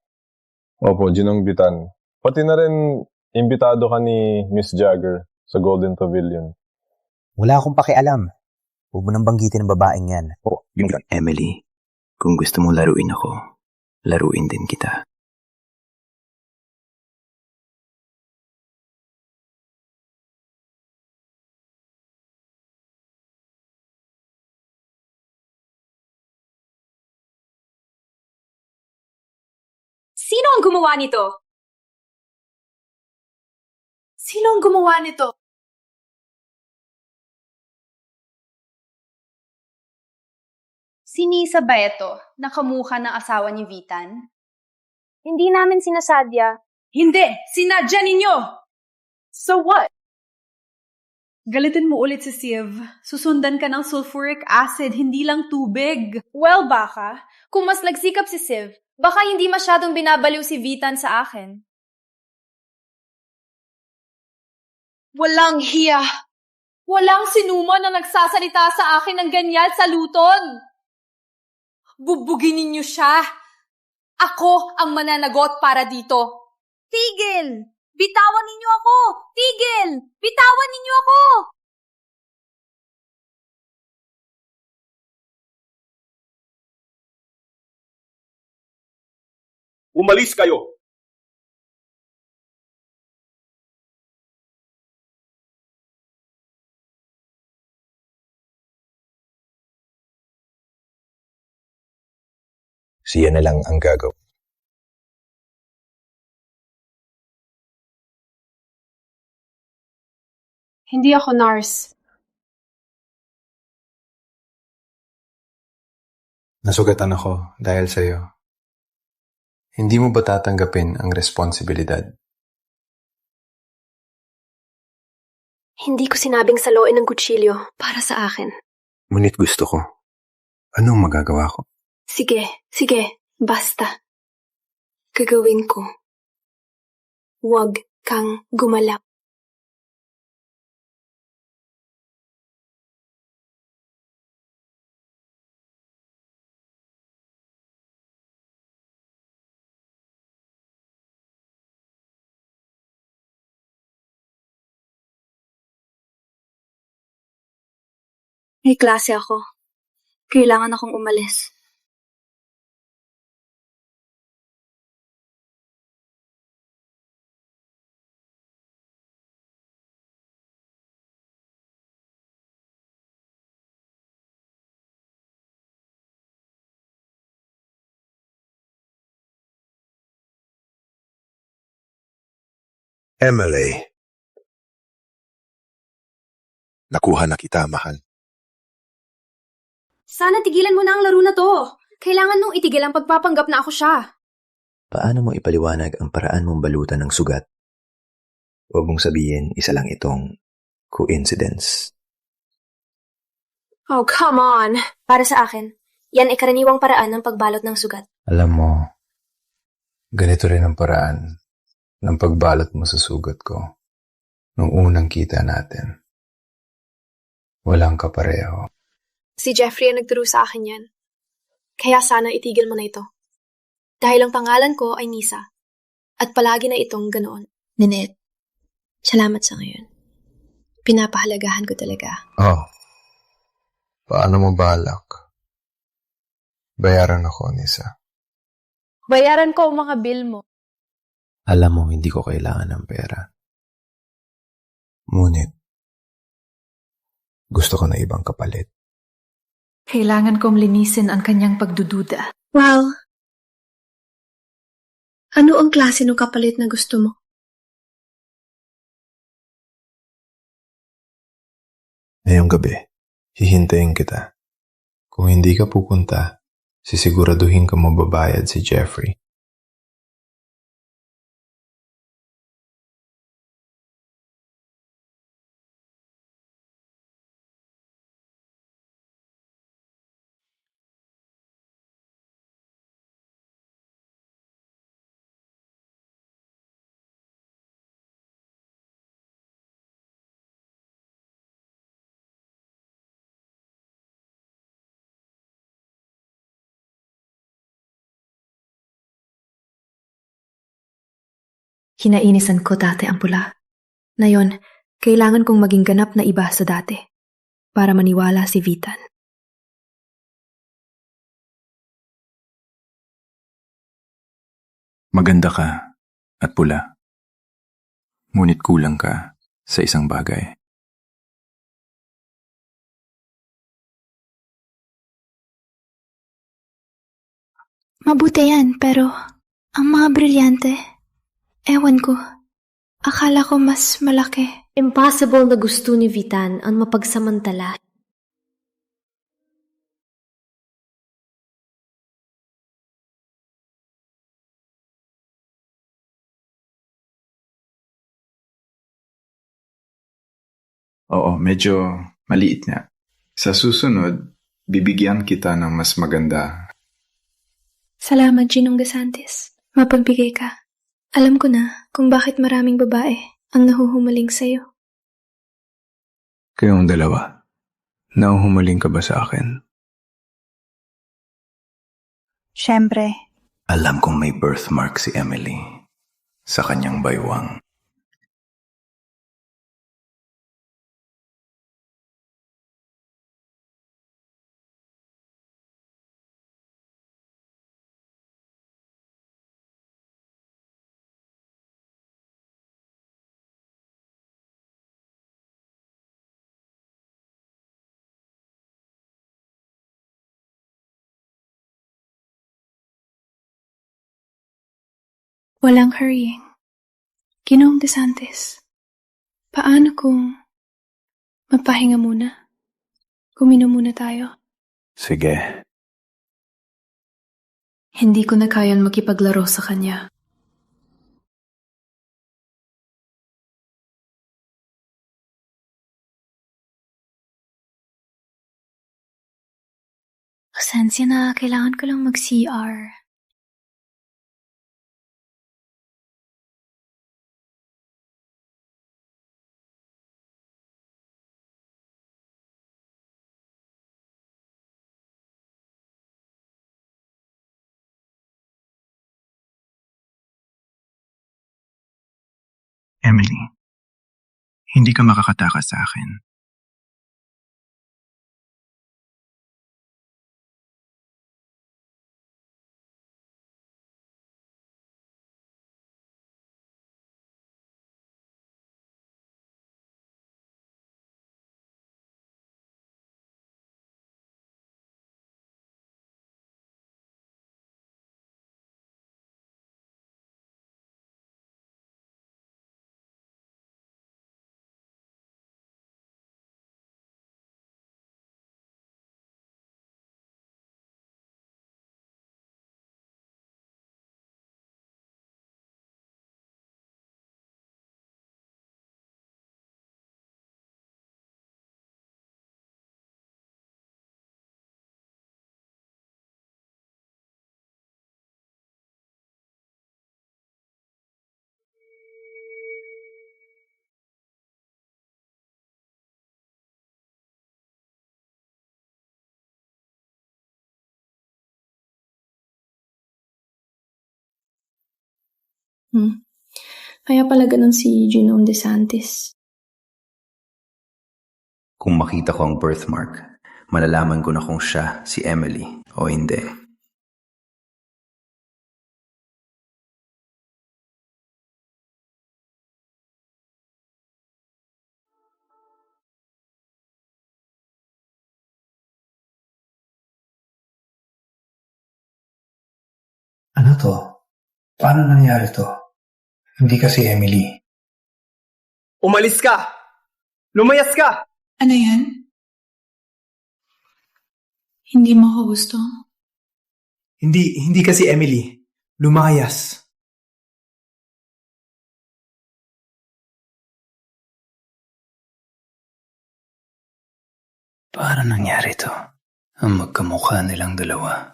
Opo, Ginongbitan. Pati na rin, imbitado ka ni Miss Jagger sa Golden Pavilion. Wala akong pakialam. Huwag mo nang banggitin ng babaeng yan. Emily, kung gusto mo laruin ako, laruin din kita. Sino ang gumawa nito? Sino ang gumawa nito? Si Nisa ba ito, nakamukha ng asawa ni Vitan? Hindi namin sinasadya. Hindi! Sinadya ninyo! So what? Galitin mo ulit si Siv. Susundan ka ng sulfuric acid, hindi lang tubig. Well, baka. Kung mas nagsikap si Siv, baka hindi masyadong binabaliw si Vitan sa akin. Walang hiya! Walang sinuma na nagsasalita sa akin ng ganyan sa luton. Bubugin ninyo siya. Ako ang mananagot para dito. Tigil! Bitawan ninyo ako! Tigil! Bitawan ninyo ako! Umalis kayo! Siya na lang ang gagaw. Hindi ako nurse. Nasugatan ako dahil sa'yo. Hindi mo ba tatanggapin ang responsibilidad? Hindi ko sinabing saluin ng kutsilyo para sa akin. Ngunit gusto ko. Anong magagawa ko? Sige, basta. Gagawin ko. Huwag kang gumalap. May klase ako. Kailangan akong umalis. Emily. Nakuha na kita, mahal. Sana tigilan mo na ang laro na to. Kailangan mong itigil ang pagpapanggap na ako siya. Paano mo ipaliwanag ang paraan mong balutan ng sugat? Huwag mong sabihin isa lang itong coincidence. Oh, come on! Para sa akin, yan ay karaniwang paraan ng pagbalot ng sugat. Alam mo, ganito rin ang paraan ng pagbalot mo sa sugat ko nung unang kita natin. Walang kapareho. Si Jeffrey ang nagturo sa akin yan. Kaya sana itigil mo na ito. Dahil ang pangalan ko ay Nisa. At palagi na itong ganoon. Ninette, salamat sa ngayon. Pinapahalagahan ko talaga. Oh, paano mo balak? Bayaran ako, Nisa. Bayaran ko ang mga bill mo. Alam mo, hindi ko kailangan ng pera. Ngunit, gusto ko na ibang kapalit. Kailangan kong linisin ang kanyang pagdududa. Well, ano ang klase ng kapalit na gusto mo? Ngayong gabi, hihintayin kita. Kung hindi ka pupunta, sisiguraduhin ka mababayad si Jeffrey. Kinainisan ko dati ang pula. Ngayon, kailangan kong maging ganap na iba sa dati para maniwala si Vitan. Maganda ka at pula. Ngunit kulang ka sa isang bagay. Mabuti yan, pero ang mga brilyante, ewan ko, akala ko mas malaki. Impossible na gusto ni Vitan ang mapagsamantala. Oo, medyo maliit nga. Sa susunod, bibigyan kita ng mas maganda. Salamat, Ginong DeSantis. Mapagbigay ka. Alam ko na kung bakit maraming babae ang nahuhumaling sa'yo. Kayong dalawa, nahuhumaling ka ba sa akin? Siyempre. Alam kong may birthmark si Emily sa kanyang baywang. Walang hurrying. Ginong DeSantis, paano kung magpahinga muna? Kuminom muna tayo. Sige. Hindi ko na kayang makipaglaro sa kanya. Pasensya na, kailangan ko lang mag-CR. Emily, hindi ka makakatakas sa akin. Kaya pala ganun si Ginong DeSantis. Kung makita ko ang birthmark, malalaman ko na kung siya si Emily o hindi. Paano to? Paano nangyari to? Hindi kasi Emily. Umalis ka! Lumayas ka! Ano yan? Hindi mo ko gusto? Hindi kasi Emily. Lumayas. Paano nangyari to? Ang magkamukha nilang dalawa.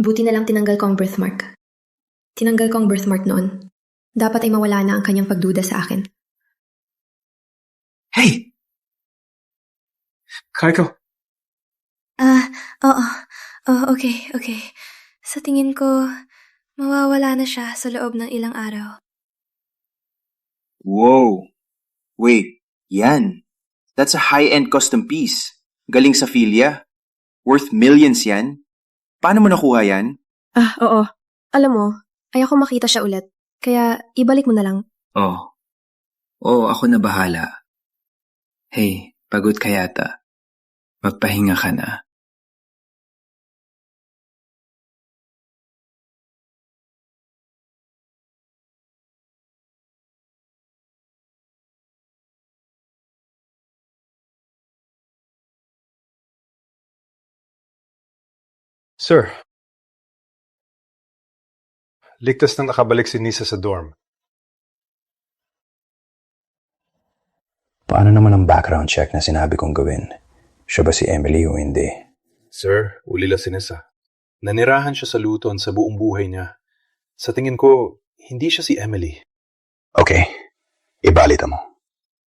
Buti na lang tinanggal ko ang birthmark. Tinanggal ko ang birthmark noon. Dapat ay mawala na ang kanyang pagduda sa akin. Hey! Kariko. Oo. Okay. Sa tingin ko, mawawala na siya sa loob ng ilang araw. Wow! Wait, yan. That's a high-end custom piece. Galing sa Filia. Worth millions yan. Paano mo nakuha yan? Oo. Alam mo, ayoko makita siya ulit. Kaya, ibalik mo na lang. Ako na bahala. Hey, pagod ka yata. Magpahinga ka na. Sir, ligtas nang nakabalik si Nisa sa dorm. Paano naman ang background check na sinabi kong gawin? Siya ba si Emily o hindi? Sir, ulila si Nisa. Nanirahan siya sa Luton sa buong buhay niya. Sa tingin ko, hindi siya si Emily. Okay, ibalita mo.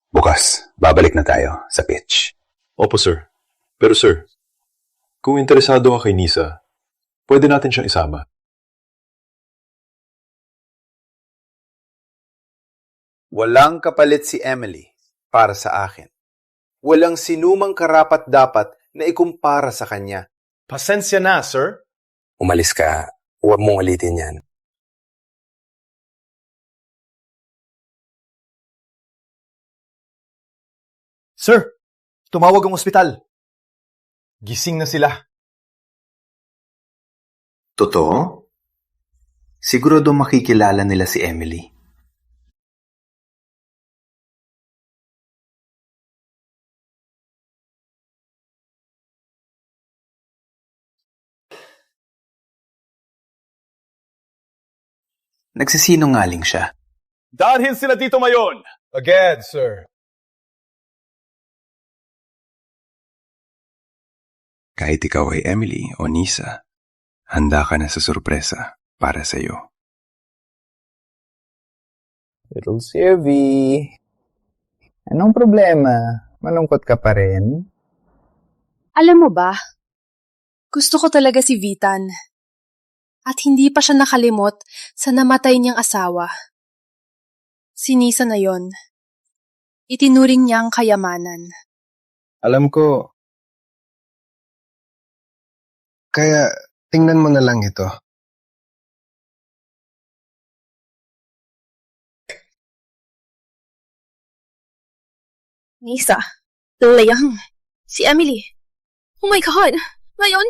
Bukas, babalik na tayo sa pitch. Opo, sir. Pero sir, kung interesado ka kay Nisa, pwede natin siyang isama. Walang kapalit si Emily para sa akin. Walang sinumang karapat-dapat na ikumpara sa kanya. Pasensya na, sir. Umalis ka, huwag mong ulitin yan. Sir, tumawag ang ospital. Gising na sila. Totoo? Sigurado makikilala nila si Emily. Nagsisinungaling siya. Dalhin sila dito ngayon. Again, sir. Kahit ikaw ay Emily o Nisa, handa ka na sa sorpresa para sa iyo. Little Sylvie, anong problema? Malungkot ka pa rin? Alam mo ba, gusto ko talaga si Vitan. At hindi pa siya nakalimot sa namatay niyang asawa. Si Nisa na yon. Itinuring niya ang kayamanan. Alam ko. Kaya tingnan mo na lang ito. Nisa, Leang, si Emily. Oh my God! Ngayon,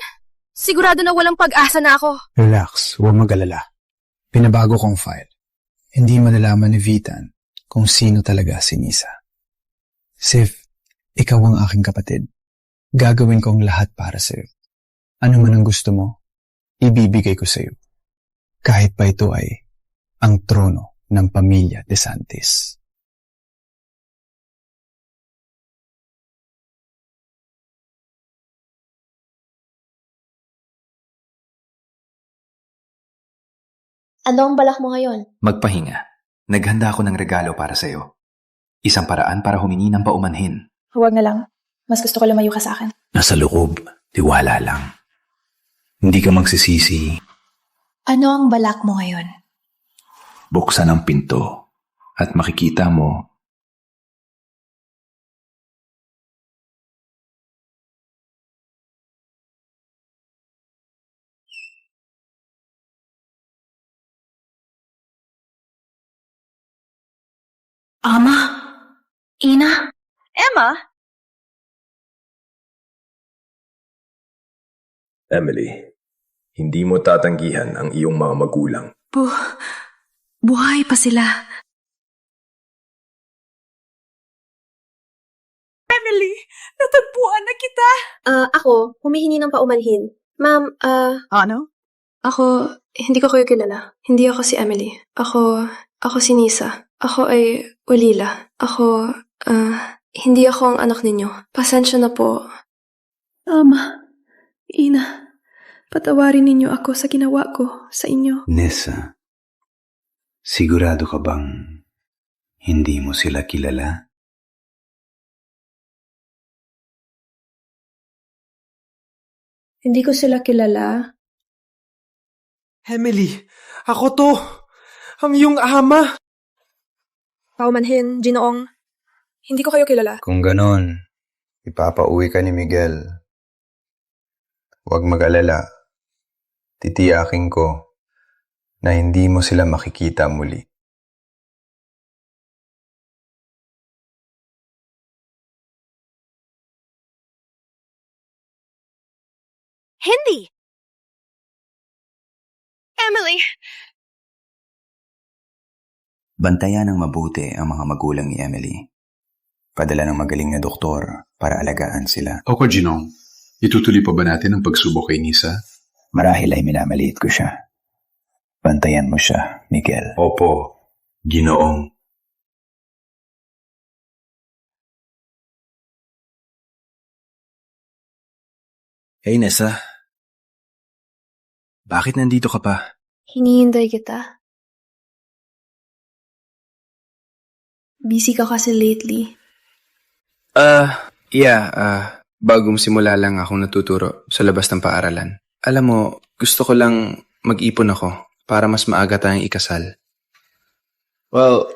sigurado na walang pag-asa na ako. Relax, huwag mag-alala. Pinabago kong file. Hindi malalaman ni Vitan kung sino talaga si Nisa. Sif, ikaw ang aking kapatid. Gagawin ko ang lahat para sa'yo. Ano man ang gusto mo, ibibigay ko sa'yo. Kahit pa ito ay ang trono ng pamilya De Santis. Ano ang balak mo ngayon? Magpahinga. Naghanda ako ng regalo para sa'yo. Isang paraan para humingi ng paumanhin. Huwag na lang. Mas gusto ko lumayo ka sa akin. Nasa loob, tiwala lang. Hindi ka magsisisi. Ano ang balak mo ngayon? Buksan ang pinto at makikita mo Ama? Ina? Emma? Emily, hindi mo tatanggihan ang iyong mga magulang. Buhay pa sila. Emily, natagpuan na kita. Ako, humihingi ng paumanhin. Ma'am, Ano? Ako, hindi ko kayo kilala. Hindi ako si Emily. Ako si Nisa. Ako ay Walila. Hindi ako ang anak ninyo. Pasensya na po. Ama, Ina, patawarin ninyo ako sa ginawa ko sa inyo. Nessa, sigurado ka bang hindi mo sila kilala? Hindi ko sila kilala. Emily, ako to. Ang iyong ama. Paumanhin, Ginoong. Hindi ko kayo kilala. Kung ganon, ipapauwi ka ni Miguel. Huwag mag-alala. Titiyakin ko na hindi mo sila makikita muli. Hindi! Emily! Bantayan ng mabuti ang mga magulang ni Emily. Padala ng magaling na doktor para alagaan sila. Ako, Ginong, itutuloy pa ba natin ang pagsubok kay Nisa? Marahil ay minamaliit ko siya. Bantayan mo siya, Miguel. Opo, Ginoong. Hey, Nessa. Bakit nandito ka pa? Hinihintay kita. Busy ka kasi lately. Bagong simula lang akong natuturo sa labas ng paaralan. Alam mo, gusto ko lang mag-ipon ako para mas maaga tayong ikasal. Well,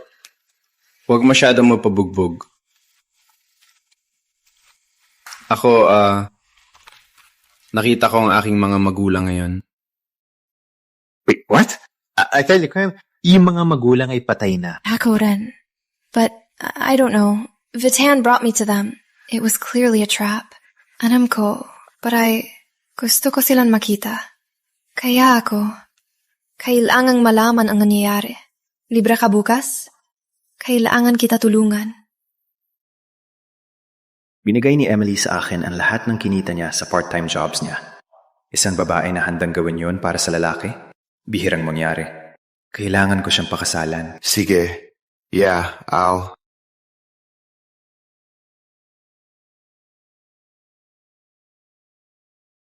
huwag masyadong mapabugbog. Ako, nakita ko ang aking mga magulang ngayon. Wait, what? I tell you, yung mga magulang ay patay na. Ako rin. But, I don't know. Vitan brought me to them. It was clearly a trap. Alam ko, but gusto ko silang makita. Kaya ako, kailangang malaman ang nangyayari. Libre ka bukas? Kailangan kita tulungan. Binigay ni Emily sa akin ang lahat ng kinita niya sa part-time jobs niya. Isang babae na handang gawin yon para sa lalaki? Bihirang mangyari. Kailangan ko siyang pakasalan. Sige. Yeah, I'll...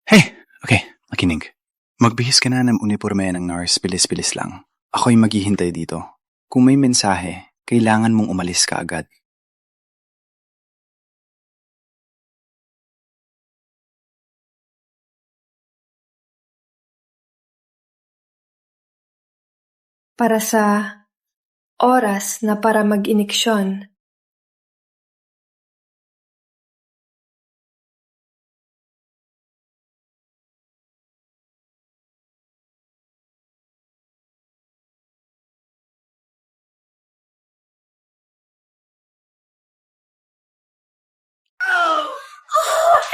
Hey, okay, makinig. Magbihis ka na ng uniforme ng nurse, bilis-bilis lang. Ako'y maghihintay dito. Kung may mensahe, kailangan mong umalis ka agad. Para sa oras na para mag-iniksyon.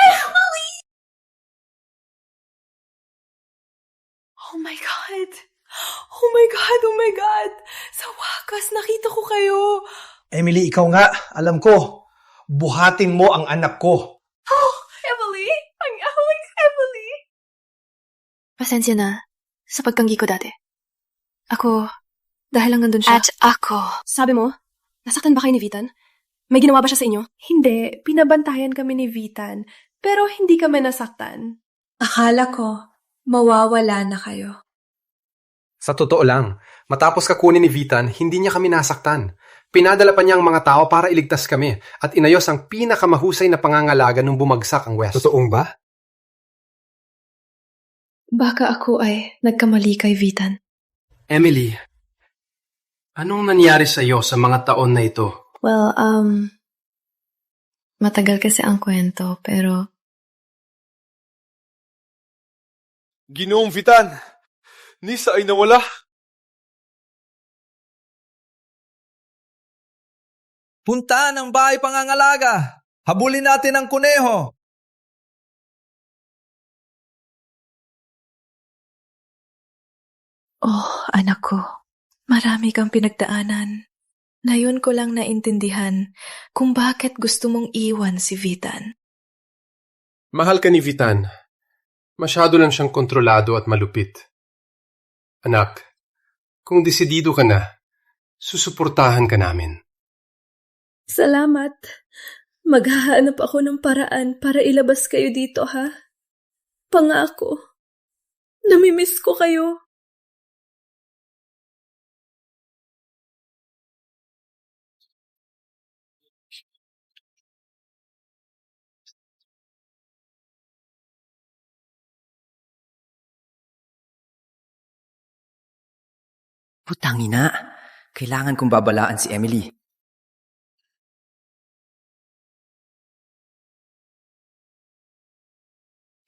Emily! Oh my God! Oh my God! Oh my God! Sa wakas, nakita ko kayo! Emily, ikaw nga. Alam ko. Buhatin mo ang anak ko. Oh, Emily! Ang Alex, Emily! Pasensya na sa pagtanggi ko dati. Ako, dahil lang nandun siya. At ako. Sabi mo, nasaktan ba kayo ni Vitan? May ginawa ba siya sa inyo? Hindi, pinabantayan kami ni Vitan, pero hindi kami nasaktan. Akala ko, mawawala na kayo. Sa totoo lang, matapos kakunin ni Vitan, hindi niya kami nasaktan. Pinadala pa niya ang mga tao para iligtas kami at inayos ang pinakamahusay na pangangalaga nung bumagsak ang West. Totoong ba? Baka ako ay nagkamali kay Vitan. Emily, anong nangyari sa iyo sa mga taon na ito? Well, matagal kasi ang kwento, pero... Ginoong Vitan, Nisa ay nawala. Puntaan ang bahay pangangalaga. Habulin natin ang kuneho. Oh, anak ko. Marami kang pinagdaanan. Ngayon ko lang naintindihan kung bakit gusto mong iwan si Vitan. Mahal ka ni Vitan. Masyado lang siyang kontrolado at malupit. Anak, kung desidido ka na, susuportahan ka namin. Salamat. Maghahanap ako ng paraan para ilabas kayo dito, ha? Pangako. Namimiss ko kayo. Putangina, kailangan kong babalaan si Emily.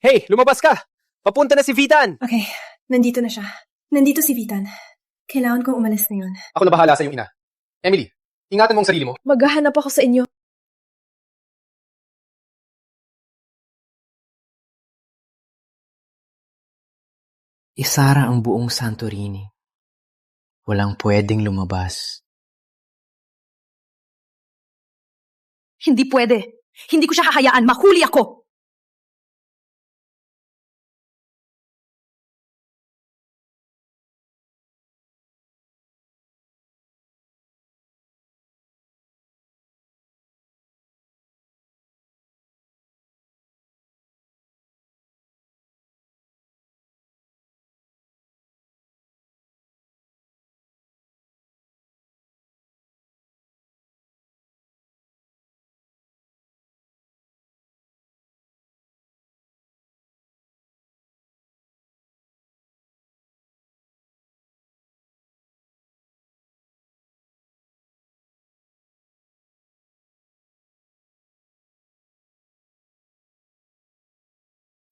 Hey, lumabas ka! Papunta na si Vitan! Okay, nandito na siya. Nandito si Vitan. Kailangan kong umalis na yun. Ako na bahala sa iyong ina. Emily, ingatan mo ang sarili mo. Maghahanap ako sa inyo. Isara ang buong Santorini. Walang pwedeng lumabas. Hindi pwede. Hindi ko siya hahayaan. Mahuli ako.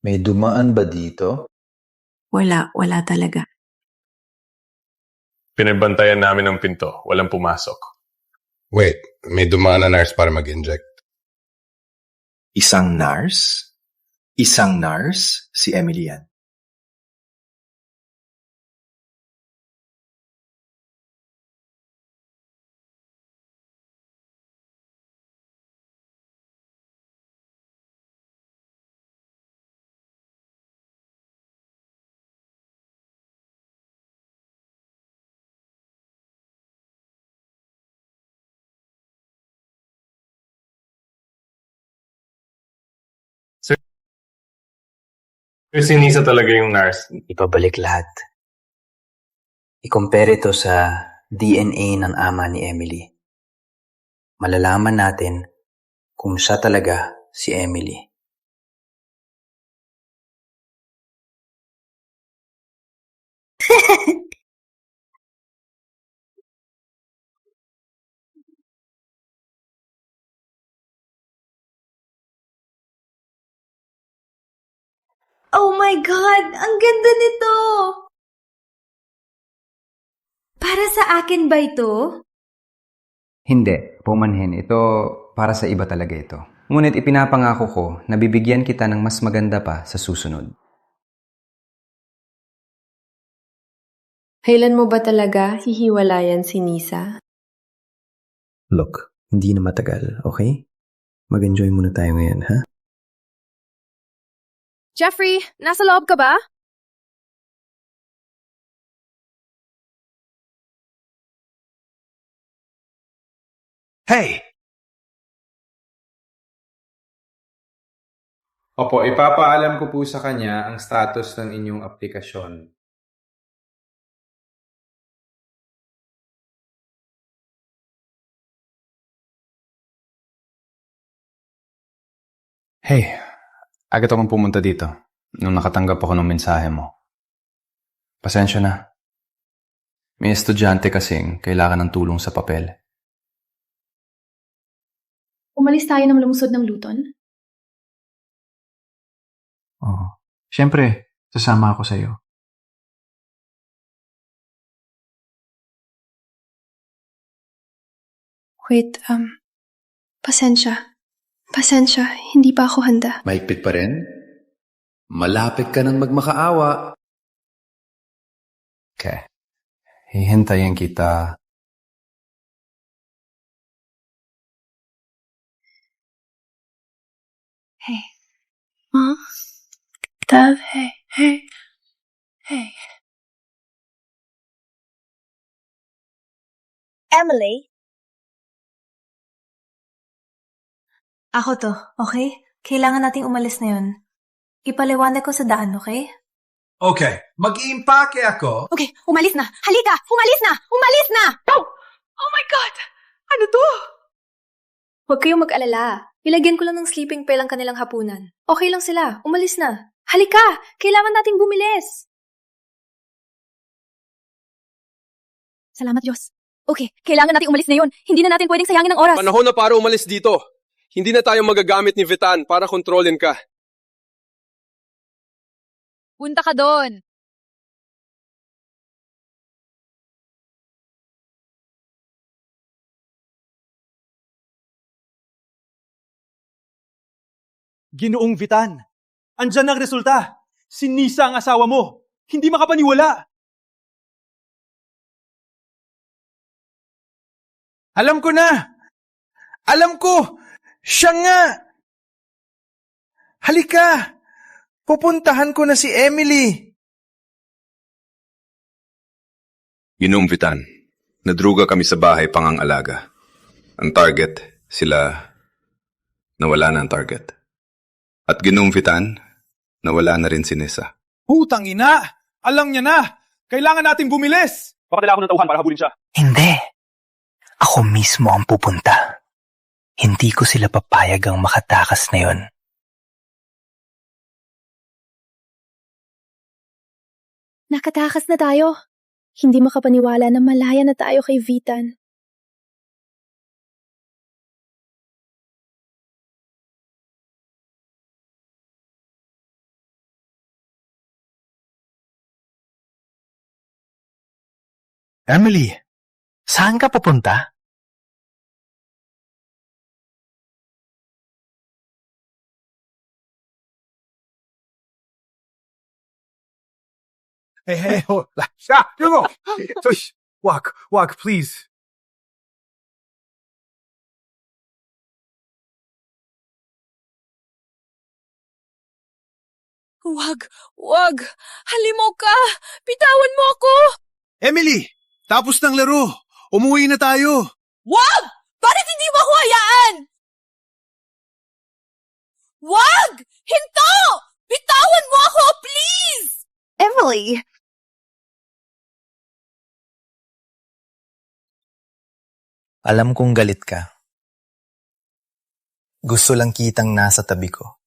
May dumaan ba dito? Wala talaga. Pinagbantayan namin ang pinto. Walang pumasok. Wait, may dumaan na nurse para mag-inject. Isang nurse? Isang nurse? Si Emily yan. Si Nisa talaga yung nurse. Ipabalik lahat. I-compare ito sa DNA ng ama ni Emily. Malalaman natin kung siya talaga si Emily. Oh my God! Ang ganda nito! Para sa akin ba ito? Hindi, pumanhin. Ito para sa iba talaga ito. Ngunit ipinapangako ko na bibigyan kita ng mas maganda pa sa susunod. Kailan mo ba talaga hihiwalayan si Nisa? Look, hindi na matagal, okay? Mag-enjoy muna tayo ngayon, ha? Jeffrey, nasa loob ka ba? Hey! Opo, ipapaalam ko po sa kanya ang status ng inyong aplikasyon. Hey, agad akong pumunta dito nung nakatanggap ako ng mensahe mo. Pasensya na. May estudyante kasing kailangan ng tulong sa papel. Umalis tayo ng lungsod ng Luton? Oo. Siyempre, sasama ako sa'yo. Wait, pasensya. Pasensya, hindi pa ako handa. Mahigpit pa rin? Malapit ka nang magmakaawa. Okay. Hihintayin kita. Hey. Huh? Dad, hey. Emily? Ako to, okay? Kailangan nating umalis na yun. Ipaliwanag ko sa daan, okay? Okay, mag-iimpake ako. Okay, umalis na. Halika! Umalis na! Umalis na! Oh my God! Ano to? Huwag kayong mag-alala. Ilagyan ko lang ng sleeping pill ang kanilang hapunan. Okay lang sila. Umalis na. Halika! Kailangan nating bumilis. Salamat, Diyos. Okay, kailangan nating umalis na yun. Hindi na natin pwedeng sayangin ng oras. Panahon na para umalis dito. Hindi na tayo magagamit ni Vitan para kontrolin ka. Punta ka doon. Ginoong Vitan, andyan ang resulta. Si Nisa ang asawa mo. Hindi makapaniwala. Alam ko na! Alam ko! Siya nga! Halika! Pupuntahan ko na si Emily! Ginoong Vitan, nadruga kami sa bahay pangangalaga. Ang target, sila nawala na ang target. At Ginoong Vitan, nawala na rin si Nisa. Putang ina! Alam niya na! Kailangan natin bumilis! Pakadala ako ng tauhan para habulin siya. Hindi. Ako mismo ang pupunta. Hindi ko sila papayag ang makatakas na yon. Nakatakas na tayo. Hindi makapaniwala na malaya na tayo kay Vitan. Emily, saan ka pupunta? Hey, Hugo! Wag, please. Wag! Halimaw ka! Bitawan mo ako! Emily, tapos ng laro. Umuwi na tayo. Wag! Bakit hindi mo ako hayaan? Wag! Hinto! Bitawan mo ako, please! Emily! Alam kong galit ka. Gusto lang kitang nasa tabi ko.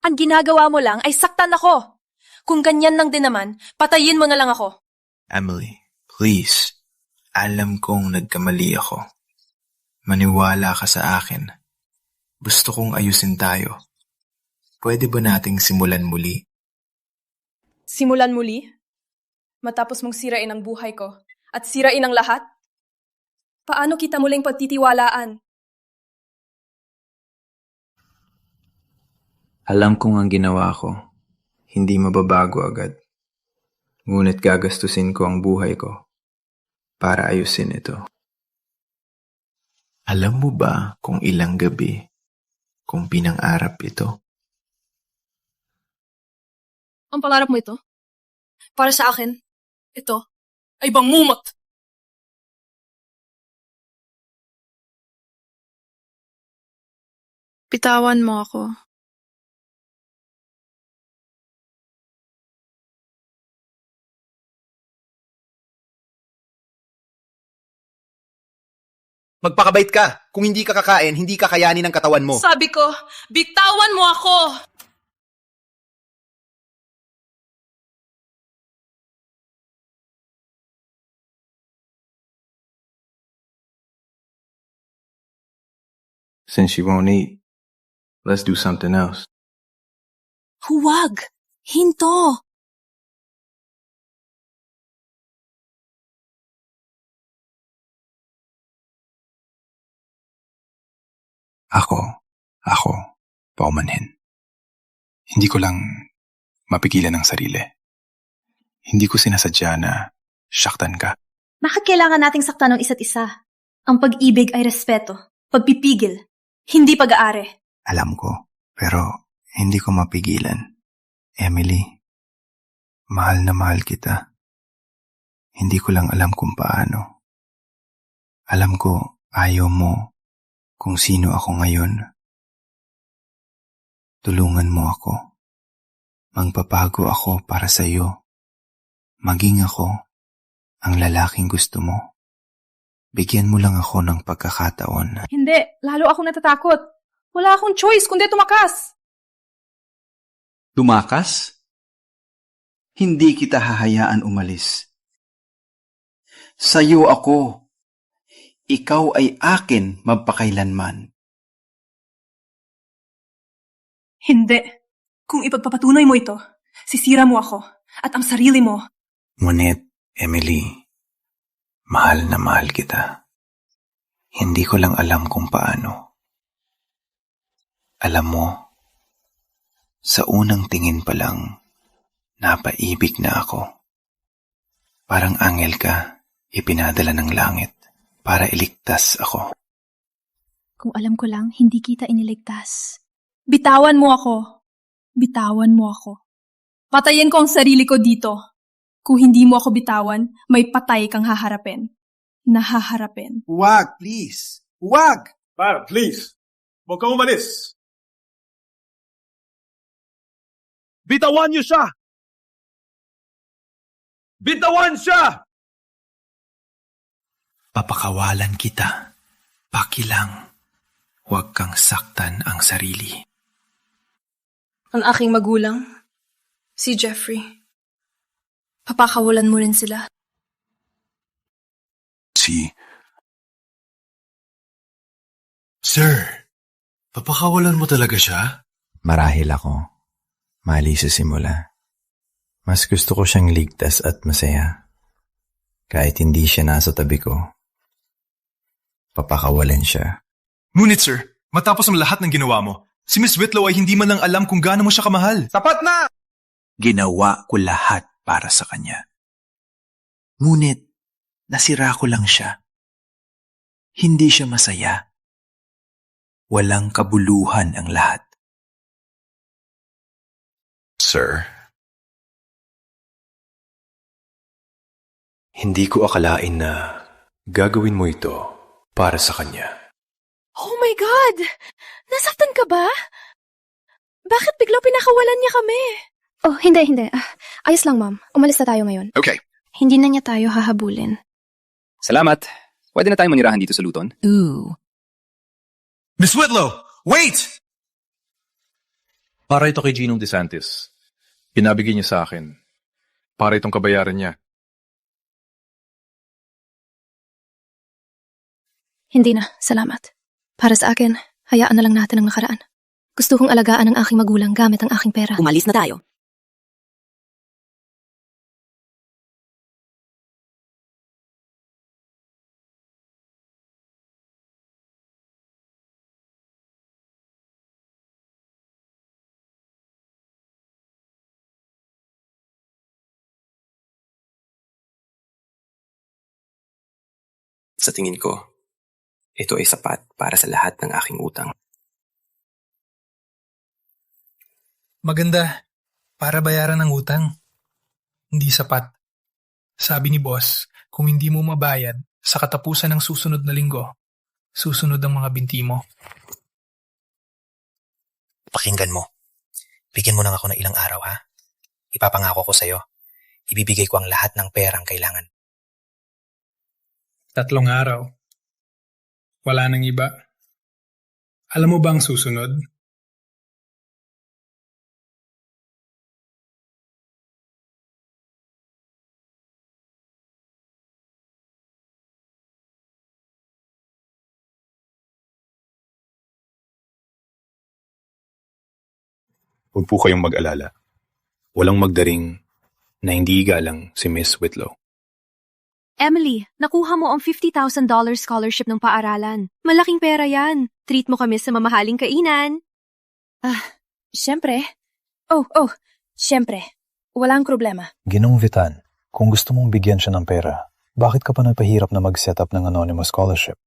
Ang ginagawa mo lang ay saktan ako. Kung ganyan lang din naman, patayin mo na lang ako. Emily, please. Alam kong nagkamali ako. Maniwala ka sa akin. Gusto kong ayusin tayo. Pwede ba nating simulan muli? Simulan muli? Matapos mong sirain ang buhay ko at sirain ang lahat? Paano kita muling pagtitiwalaan? Alam kong ang ginawa ko, hindi mababago agad. Ngunit gagastusin ko ang buhay ko para ayusin ito. Alam mo ba kung ilang gabi kung pinang-arap ito? Ang pangarap mo ito? Para sa akin, ito ay bangmumot. Bitawan mo ako. Magpakabait ka. Kung hindi ka kakain, hindi kakayanin ng katawan mo. Sabi ko, bitawan mo ako! Since you won't eat, let's do something else. Huwag! Hinto! Ako, paumanhin. Hindi ko lang mapigilan ang sarili. Hindi ko sinasadya na saktan ka. Bakit kailangan nating saktan ng isa't isa? Ang pag-ibig ay respeto, pagpipigil, hindi pag-aari. Alam ko, pero hindi ko mapigilan. Emily, mahal na mahal kita. Hindi ko lang alam kung paano. Alam ko ayaw mo kung sino ako ngayon. Tulungan mo ako. Magpapago ako para sa iyo. Maging ako ang lalaking gusto mo. Bigyan mo lang ako ng pagkakataon. Hindi, lalo akong natatakot. Wala akong choice kundi tumakas. Tumakas? Hindi kita hahayaan umalis. Sa'yo ako. Ikaw ay akin magpakailanman. Hindi. Kung ipagpapatunay mo ito, sisira mo ako at ang sarili mo. Ngunit, Emily, mahal na mahal kita. Hindi ko lang alam kung paano. Alam mo, sa unang tingin pa lang, napaibig na ako. Parang anghel ka, ipinadala ng langit para iligtas ako. Kung alam ko lang, hindi kita iniligtas. Bitawan mo ako. Bitawan mo ako. Patayin ko ang sarili ko dito. Kung hindi mo ako bitawan, may patay kang haharapin. Nahaharapin. Huwag, please. Huwag! Para, please. Huwag kang umalis. Bitawan niyo siya! Bitawan siya! Papakawalan kita. Pakilang. Huwag kang saktan ang sarili. Ang aking magulang, si Jeffrey. Papakawalan mo rin sila. Sir, papakawalan mo talaga siya? Marahil ako. Mali sa simula. Mas gusto ko siyang ligtas at masaya. Kahit hindi siya nasa tabi ko. Papakawalan siya. Ngunit sir, matapos ang lahat ng ginawa mo, si Miss Whitlow ay hindi man lang alam kung gaano mo siya kamahal. Sapat na! Ginawa ko lahat para sa kanya. Ngunit, nasira ko lang siya. Hindi siya masaya. Walang kabuluhan ang lahat. Sir, hindi ko akalain na gagawin mo ito para sa kanya. Oh my God! Nasaktan ka ba? Bakit biglang pinakawalan niya kami? Oh, hindi. Ayos lang, ma'am. Umalis na tayo ngayon. Okay. Hindi na niya tayo hahabulin. Salamat. Pwede na tayong manirahan dito sa Luton? Ooh. Miss Whitlow, wait! Para ito kay Ginong DeSantis. Pinabigay niya sa akin. Para itong kabayaran niya. Hindi na, salamat. Para sa akin, hayaan na lang natin ang nakaraan. Gusto kong alagaan ang aking magulang gamit ang aking pera. Umalis na tayo. Sa tingin ko, ito ay sapat para sa lahat ng aking utang. Maganda. Para bayaran ang utang. Hindi sapat. Sabi ni boss, kung hindi mo mabayad, sa katapusan ng susunod na linggo, susunod ang mga binti mo. Pakinggan mo. Bigyan mo lang ako ng ilang araw, ha? Ipapangako ko sa'yo. Ibibigay ko ang lahat ng perang kailangan. 3 araw. Wala nang iba. Alam mo ba ang susunod? Huwag po kayong mag-alala. Walang magdaring na hindi igalang si Miss Whitlow. Emily, nakuha mo ang $50,000 scholarship ng paaralan. Malaking pera yan. Treat mo kami sa mamahaling kainan. Siyempre. Oh, siyempre. Walang problema. Ginong Vitan, Kung gusto mong bigyan siya ng pera, bakit ka pa nagpahirap na mag-set up ng anonymous scholarship?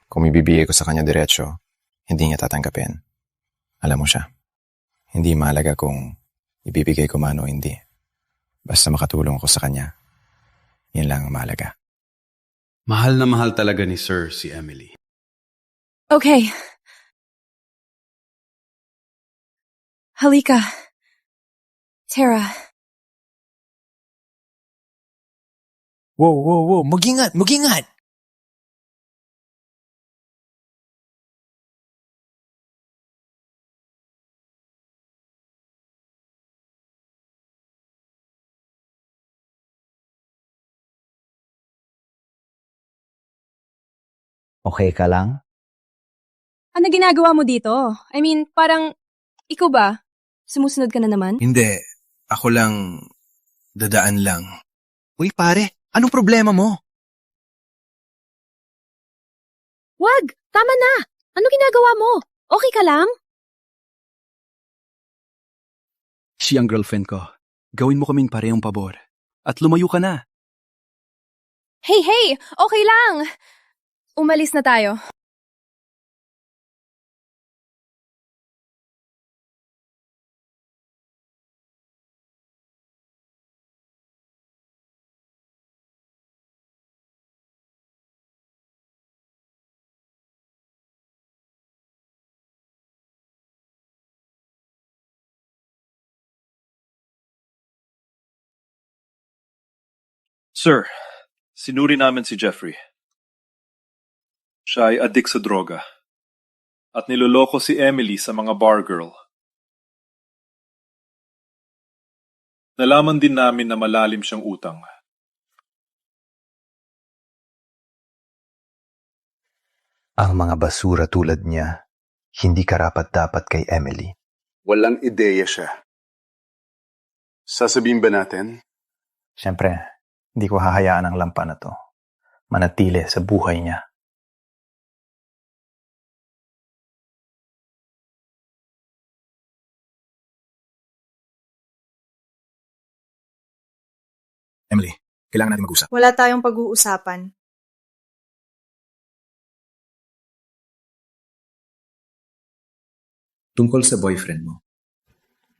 Kung ibibigay ko sa kanya diretsyo, hindi niya tatanggapin. Alam mo siya, hindi mahalaga kung ibibigay ko man o hindi. Basta makatulong ako sa kanya. Yan lang ang mahalaga. Mahal na mahal talaga ni Sir si Emily. Okay. Halika. Tara. Wow. Mag-ingat. Okay ka lang? Ano ginagawa mo dito? I mean, parang, ikaw ba? Sumusunod ka na naman? Hindi. Ako lang, dadaan lang. Uy pare, anong problema mo? Wag! Tama na! Ano ginagawa mo? Okay ka lang? Siya ang girlfriend ko. Gawin mo kaming parehong pabor. At lumayo ka na. Hey! Okay lang! Umalis na tayo. Sir, sinuri namin si Jeffrey. Siya ay adik sa droga. At niloloko si Emily sa mga bar girl. Nalaman din namin na malalim siyang utang. Ang mga basura tulad niya, hindi karapat-dapat kay Emily. Walang ideya siya. Sasabihin ba natin? Siyempre, hindi ko hahayaan ang lampa na to manatili sa buhay niya. Emily, kailangan natin mag-usap. Wala tayong pag-uusapan. Tungkol sa boyfriend mo,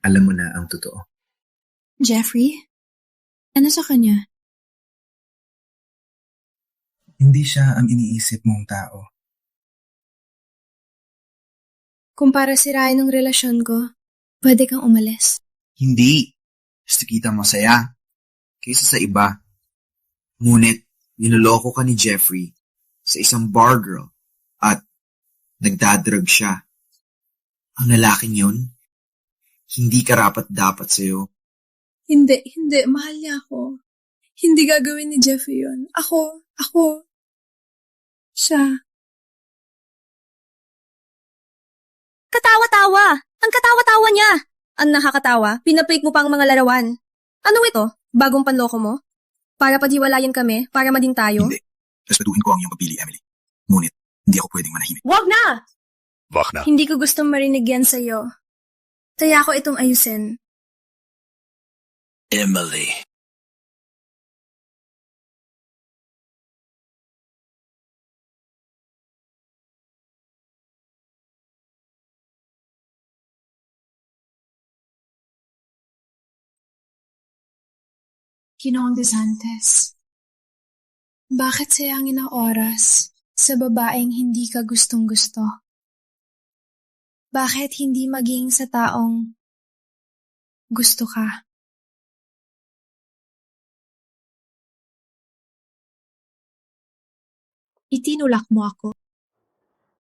alam mo na ang totoo. Jeffrey? Ano sa kanya? Hindi siya ang iniisip mong tao. Kung para sirain ang relasyon ko, pwede kang umalis. Hindi. Gusto kitang masaya. Kaysa sa iba. Ngunit, niloloko ka ni Jeffrey sa isang bar girl at nagdadrag siya. Ang lalaking yun, hindi karapat-dapat sa'yo. Hindi. Mahal niya ako. Hindi gagawin ni Jeffrey yun. Ako. Siya. Katawa-tawa! Ang katawa-tawa niya! Ang nakakatawa, pinapake mo pa ang mga larawan. Anong ito? Bagong panloko mo? Para paghiwalayan kami? Para maging tayo? Hindi. Respetuhin ko ang iyong pagpili, Emily. Ngunit, hindi ako pwedeng manahimik. Wag na! Wag na. Hindi ko gustong marinig yan sa'yo. Kaya ako itong ayusin. Emily. Ginoong DeSantis, bakit sayangin ang oras sa babaeng hindi ka gustong-gusto? Bakit hindi maging sa taong gusto ka? Itinulak mo ako.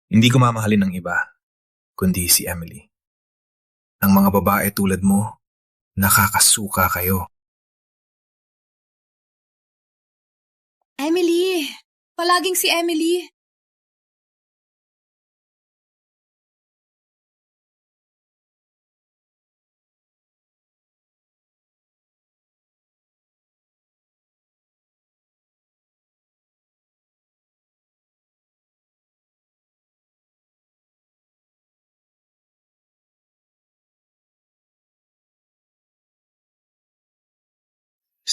Hindi ko mamahalin ng iba, kundi si Emily. Ang mga babae tulad mo, nakakasuka kayo. Emily! Palaging si Emily!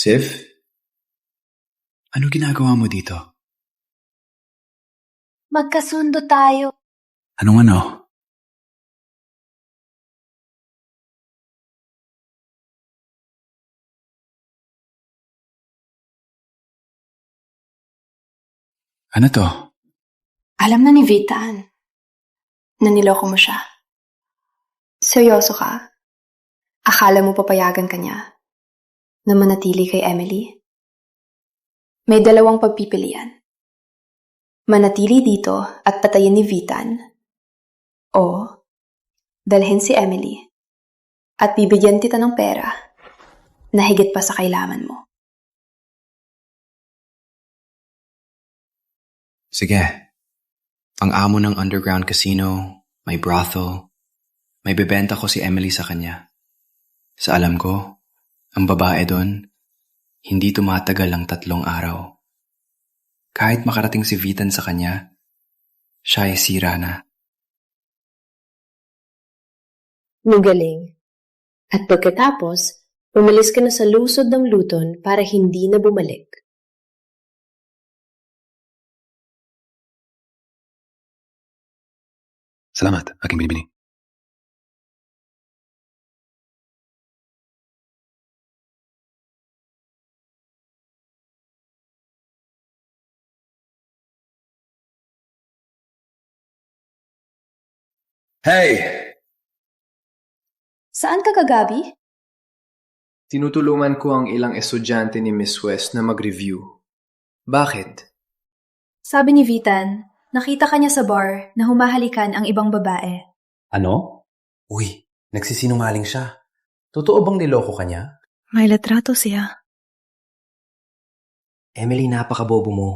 Sif? Ano ginagawa mo dito? Magkasundo tayo. Anong ano? Ano to? Alam na ni Vitan na niloko mo siya. Seryoso ka? Akala mo papayagan ka niya na manatili kay Emily? May dalawang pagpipilian. Manatili dito at patayin ni Vitan o dalhin si Emily at bibigyan kita ng pera na higit pa sa kailangan mo. Sige. Ang amo ng underground casino, may brothel, may bebenta ko si Emily sa kanya. Sa alam ko, ang babae doon, hindi tumatagal ang 3 araw. Kahit makarating si Vitan sa kanya, siya ay sira na. Magaling. At pagkatapos, umalis ka na sa lusod ng Luton para hindi na bumalik. Salamat, aking binibini. Hey! Saan ka kagabi? Tinutulungan ko ang ilang estudyante ni Miss West na mag-review. Bakit? Sabi ni Vitan, nakita ka niya sa bar na humahalikan ang ibang babae. Ano? Uy, nagsisinungaling siya. Totoo bang niloko ka niya? May litrato siya. Emily, napakabobo mo.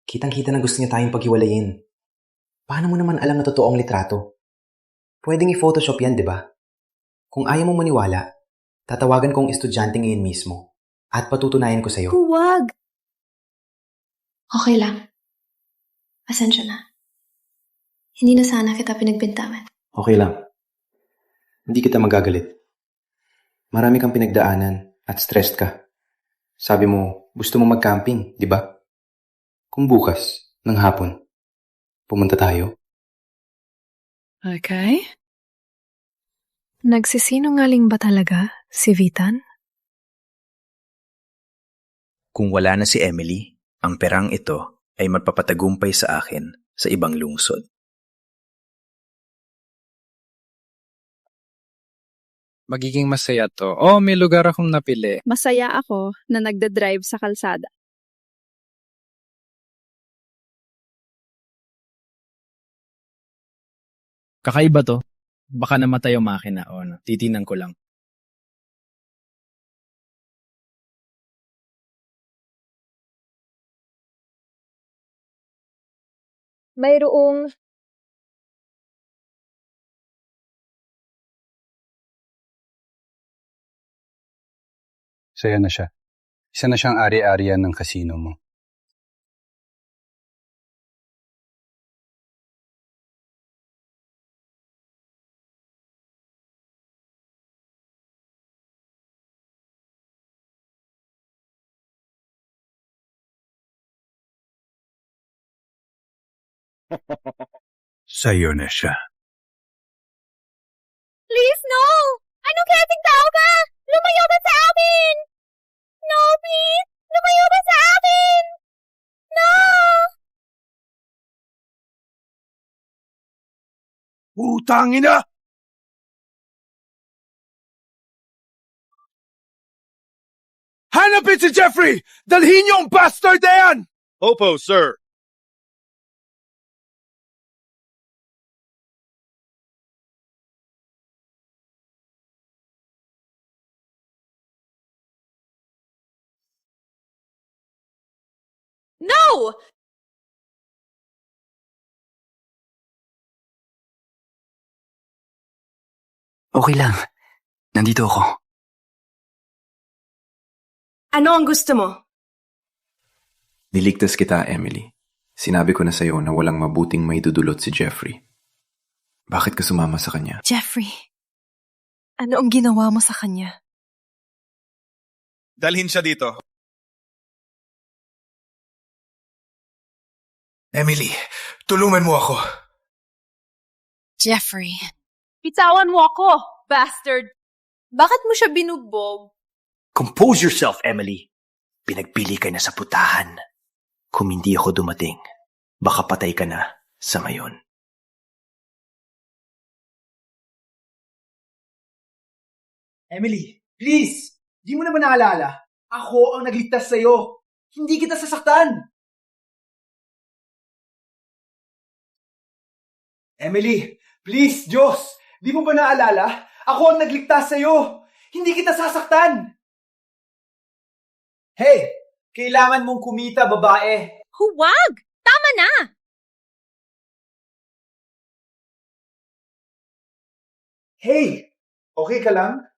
Kitang-kita na gusto niya tayong paghiwalayin. Paano mo naman alam na totoo ang litrato? Pwedeng i-photoshop yan, di ba? Kung ayaw mo maniwala, tatawagan ko ang estudyante ngayon mismo at patutunayan ko sa'yo. Huwag! Okay lang. Pasensya na. Hindi na sana kita pinagbintangan. Okay lang. Hindi kita magagalit. Marami kang pinagdaanan at stressed ka. Sabi mo, gusto mo mag-camping, di ba? Kung bukas, ng hapon, pumunta tayo. Okay. Nagsisinungaling ba talaga si Vitan? Kung wala na si Emily, ang perang ito ay magpapatagumpay sa akin sa ibang lungsod. Magiging masaya to. Oh, may lugar akong napili. Masaya ako na nagda-drive sa kalsada. Kakaiba to. Baka namatay yung makina. O, titinan ko lang. Mayroong... Saya na siya. Isa na siyang ari-arian ng kasino mo. Sa'yo na siya. Please, no! Anong klaseng tao ka? Lumayo ka sa amin! No, please! Lumayo ka sa amin! No! Putangin na! Hanapin si Jeffrey! Dalhin niyo ang bastard na yan! Opo, sir. No! Okay lang. Nandito ako. Ano ang gusto mo? Niligtas kita, Emily. Sinabi ko na sa'yo na walang mabuting maidudulot si Jeffrey. Bakit ka sumama sa kanya? Jeffrey, ano ang ginawa mo sa kanya? Dalhin siya dito. Emily, tulungan mo ako. Jeffrey. Bitawan mo ako, bastard! Bakit mo siya binugbog? Compose yourself, Emily. Pinagpili ka na sa putahan. Kung hindi ako dumating, baka patay ka na sa ngayon. Emily, please! Di mo na ba naalala? Ako ang nagligtas sa'yo. Hindi kita sasaktan. Emily, please, Diyos! Di mo ba naalala? Ako ang nagligtas sa'yo. Hindi kita sasaktan. Hey! Kailangan mong kumita, babae. Huwag! Tama na! Hey! Okay ka lang?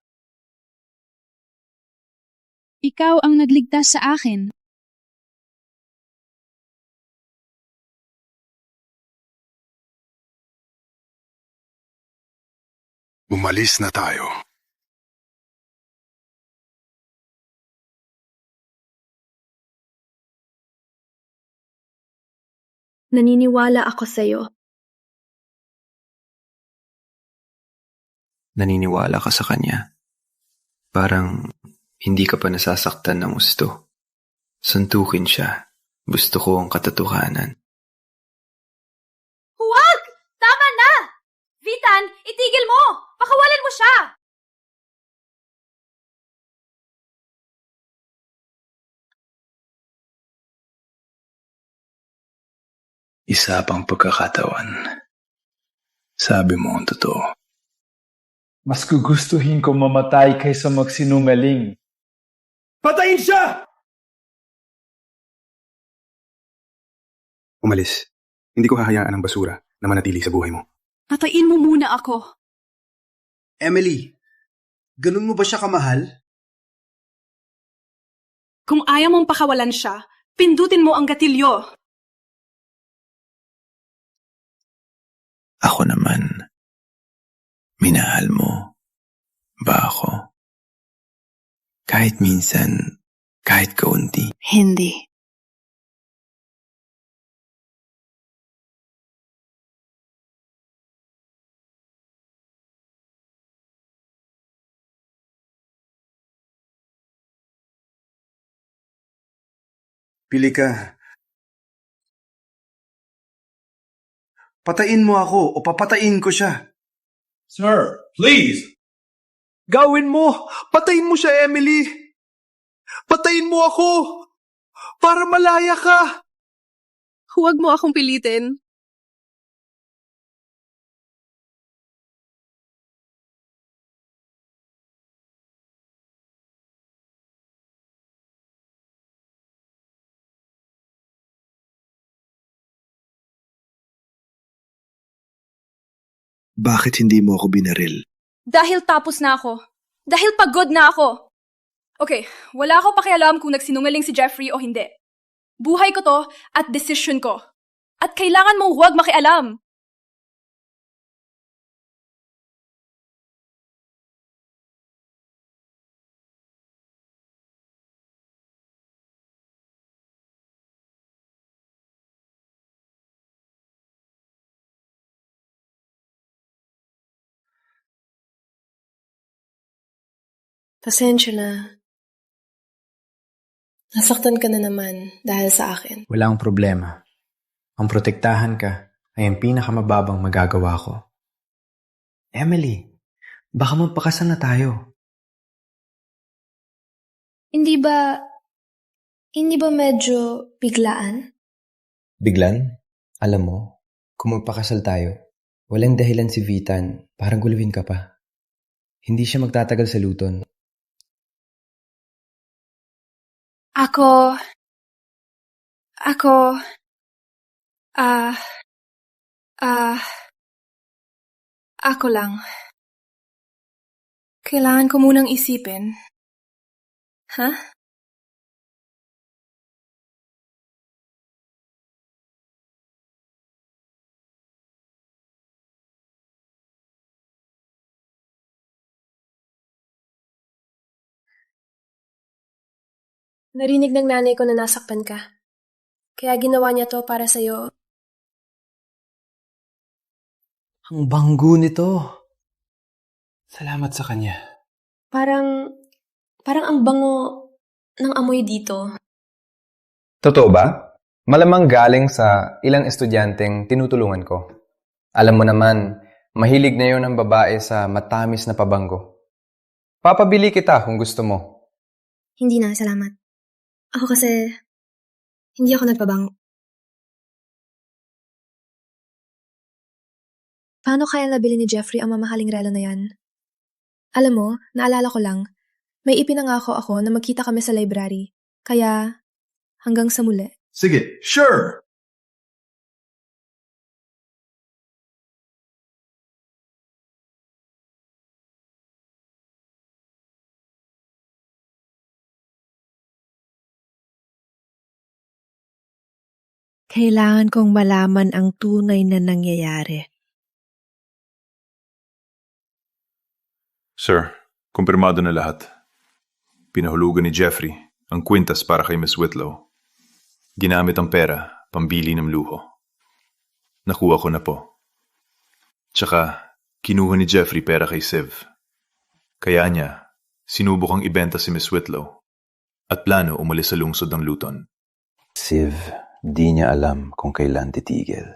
Ikaw ang nagligtas sa akin. Umalis na tayo. Naniniwala ako sa'yo. Naniniwala ka sa kanya. Parang hindi ka pa nasasaktan ng gusto. Suntukin siya. Gusto ko ang katotohanan. Huwag! Tama na! Vitan, itigil mo! Pakawalan mo siya! Isa pang pagkakataon. Sabi mo ang totoo. Mas gugustuhin ko mamatay kaysa magsinungaling. Patayin siya! Umalis. Hindi ko hahayaan ang basura na manatili sa buhay mo. Patayin mo muna ako. Emily, ganun mo ba siya kamahal? Kung ayaw mong pakawalan siya, pindutin mo ang gatilyo. Ako naman, minahal mo ba ako? Kahit minsan, kahit kaunti. Hindi. Pili ka. Patayin mo ako o papatayin ko siya. Sir, please! Gawin mo! Patayin mo siya, Emily! Patayin mo ako! Para malaya ka! Huwag mo akong pilitin. Bakit hindi mo ako binaril? Dahil tapos na ako. Dahil pagod na ako. Okay, wala ako pakialam kung nagsinungaling si Jeffrey o hindi. Buhay ko to at desisyon ko. At kailangan mong huwag makialam. Pasensya na. Nasaktan ka na naman dahil sa akin. Walang problema. Ang protektahan ka ay ang pinakamababang magagawa ko. Emily, baka magpakasal na tayo. Hindi ba medyo biglaan? Biglan? Alam mo, kung magpakasal tayo, walang dahilan si Vitan para guluhin ka pa. Hindi siya magtatagal sa luton. Ako lang. Kailangan ko munang isipin. Ha? Narinig ng nanay ko na nasaktan ka. Kaya ginawa niya to para sa'yo. Ang banggo nito. Salamat sa kanya. Parang ang bango ng amoy dito. Totoo ba? Malamang galing sa ilang estudyanteng tinutulungan ko. Alam mo naman, mahilig na yun ang babae sa matamis na pabango. Papabili kita kung gusto mo. Hindi na, salamat. Ako kasi, hindi ako nagpabango. Paano kaya nabili ni Jeffrey ang mamahaling relo na yan? Alam mo, naalala ko lang, may ipinangako ako na magkita kami sa library. Kaya, hanggang sa muli. Sige, sure! Kailangan kong malaman ang tunay na nangyayari. Sir, kumpirmado na lahat. Pinahulugan ni Jeffrey ang kwintas para kay Miss Whitlow. Ginamit ang pera, pambili ng luho. Nakuha ko na po. Tsaka, kinuha ni Jeffrey pera kay Siv. Kaya niya, sinubukang ibenta si Miss Whitlow at plano umalis sa lungsod ng Luton. Siv, di niya alam kung kailan titigil.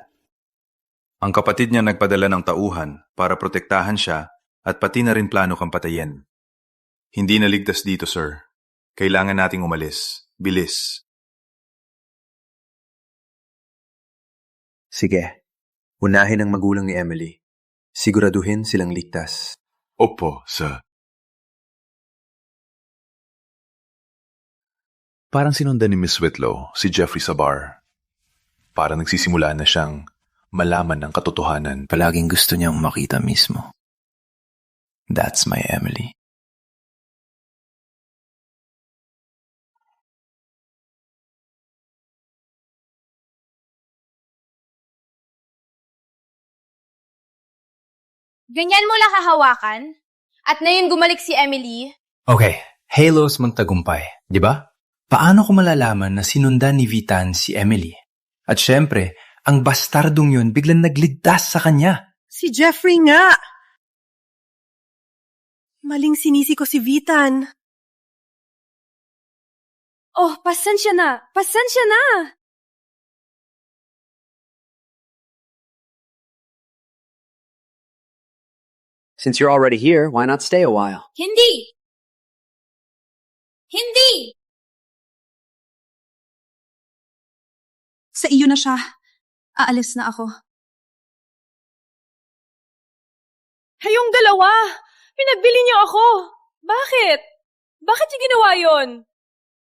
Ang kapatid niya nagpadala ng tauhan para protektahan siya at pati na rin plano kang patayin. Hindi naligtas dito, sir. Kailangan nating umalis. Bilis. Sige, unahin ang magulang ni Emily. Siguraduhin silang ligtas. Opo, sir. Parang sinundan ni Miss Whitlow si Jeffrey sa bar. Parang nagsisimula na siyang malaman ng katotohanan. Palaging gusto niyang makita mismo. That's my Emily. Ganyan mo lang hahawakan? At ngayon gumalik si Emily? Okay, halos magtagumpay, di ba? Paano ko malalaman na sinundan ni Vitan si Emily? At syempre, ang bastardong yun biglang nagligtas sa kanya. Si Jeffrey nga! Maling sinisi ko si Vitan. Oh, pasensya na! Pasensya na! Since you're already here, why not stay a while? Hindi! Hindi! Sa iyo na siya. Aalis na ako. Kayong dalawa! Pinagbili niyo ako! Bakit? Bakit niyo ginawa yon?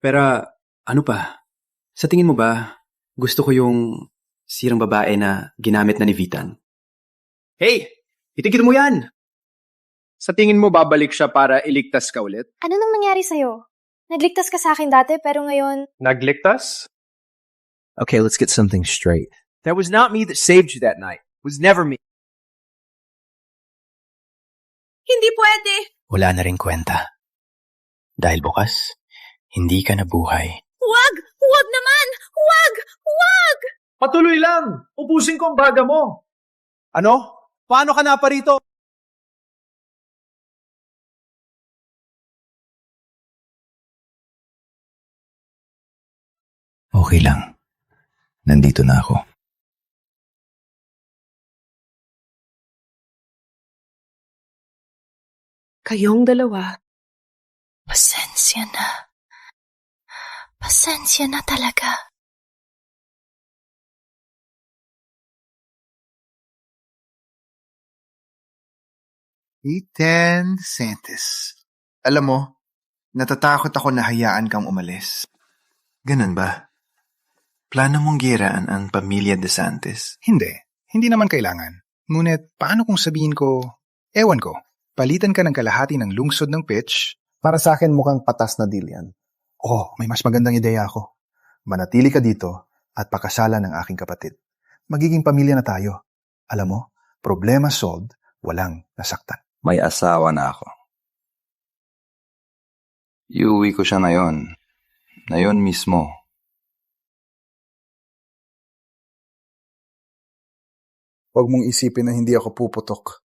Pero, ano pa? Sa tingin mo ba, gusto ko yung sirang babae na ginamit na ni Vitan? Hey! Itigil mo yan! Sa tingin mo babalik siya para iligtas ka ulit? Ano nang nangyari sa'yo? Nagligtas ka sa akin dati pero ngayon... Nagligtas? Okay, let's get something straight. That was not me that saved you that night. It was never me. Hindi pwede! Wala na rin kwenta. Dahil bukas, hindi ka nabuhay. Huwag! Huwag naman! Huwag! Huwag! Patuloy lang! Ubusin ko ang baga mo! Ano? Paano ka na pa rito? Okay lang. Nandito na ako. Kayong dalawa. Pasensya na. Pasensya na talaga. Ethan DeSantis. Alam mo, natatakot ako na hayaan kang umalis. Ganun ba? Plano mong giraan ang pamilya DeSantis? Hindi. Hindi naman kailangan. Ngunit, paano kung sabihin ko, ewan ko, palitan ka ng kalahati ng lungsod ng pitch? Para sa akin mukhang patas na deal yan. Oh, may mas magandang ideya ako. Manatili ka dito at pakasalan ng aking kapatid. Magiging pamilya na tayo. Alam mo, problema solved, walang nasaktan. May asawa na ako. Iuwi ko siya ngayon. Na yon mismo. Huwag mong isipin na hindi ako puputok.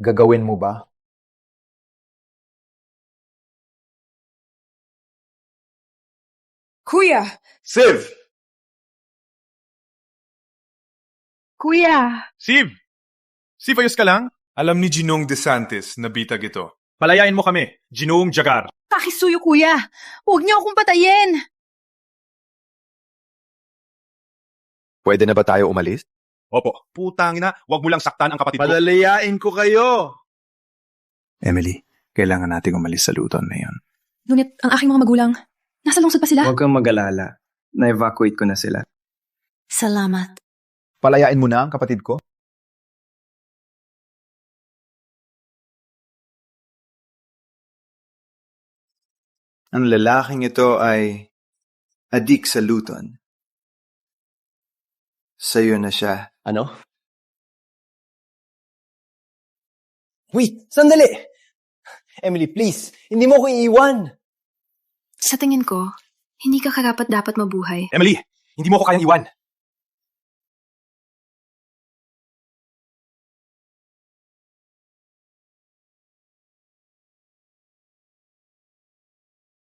Gagawin mo ba? Kuya! Siv! Kuya! Siv! Siv, ayos ka lang? Alam ni Ginong DeSantis na bitag ito. Palayain mo kami, Ginong Jagar. Pakisuyo, kuya. Huwag niyo akong patayin. Pwede na ba tayo umalis? Opo. Putang ina, wag mo lang saktan ang kapatid ko. Palalayain ko kayo! Emily, kailangan nating umalis sa Luton ngayon. Ngunit ang aking mga magulang, nasa lungsod pa sila. Huwag kang mag-alala. Na-evacuate ko na sila. Salamat. Palayain mo na ang kapatid ko? Ang lalaking ito ay adik sa Luton. Sa'yo na siya. Ano? Wait! Sandali! Emily, please! Hindi mo ko iiwan! Sa tingin ko, hindi ka karapat-dapat mabuhay. Emily, hindi mo ko kayang iwan.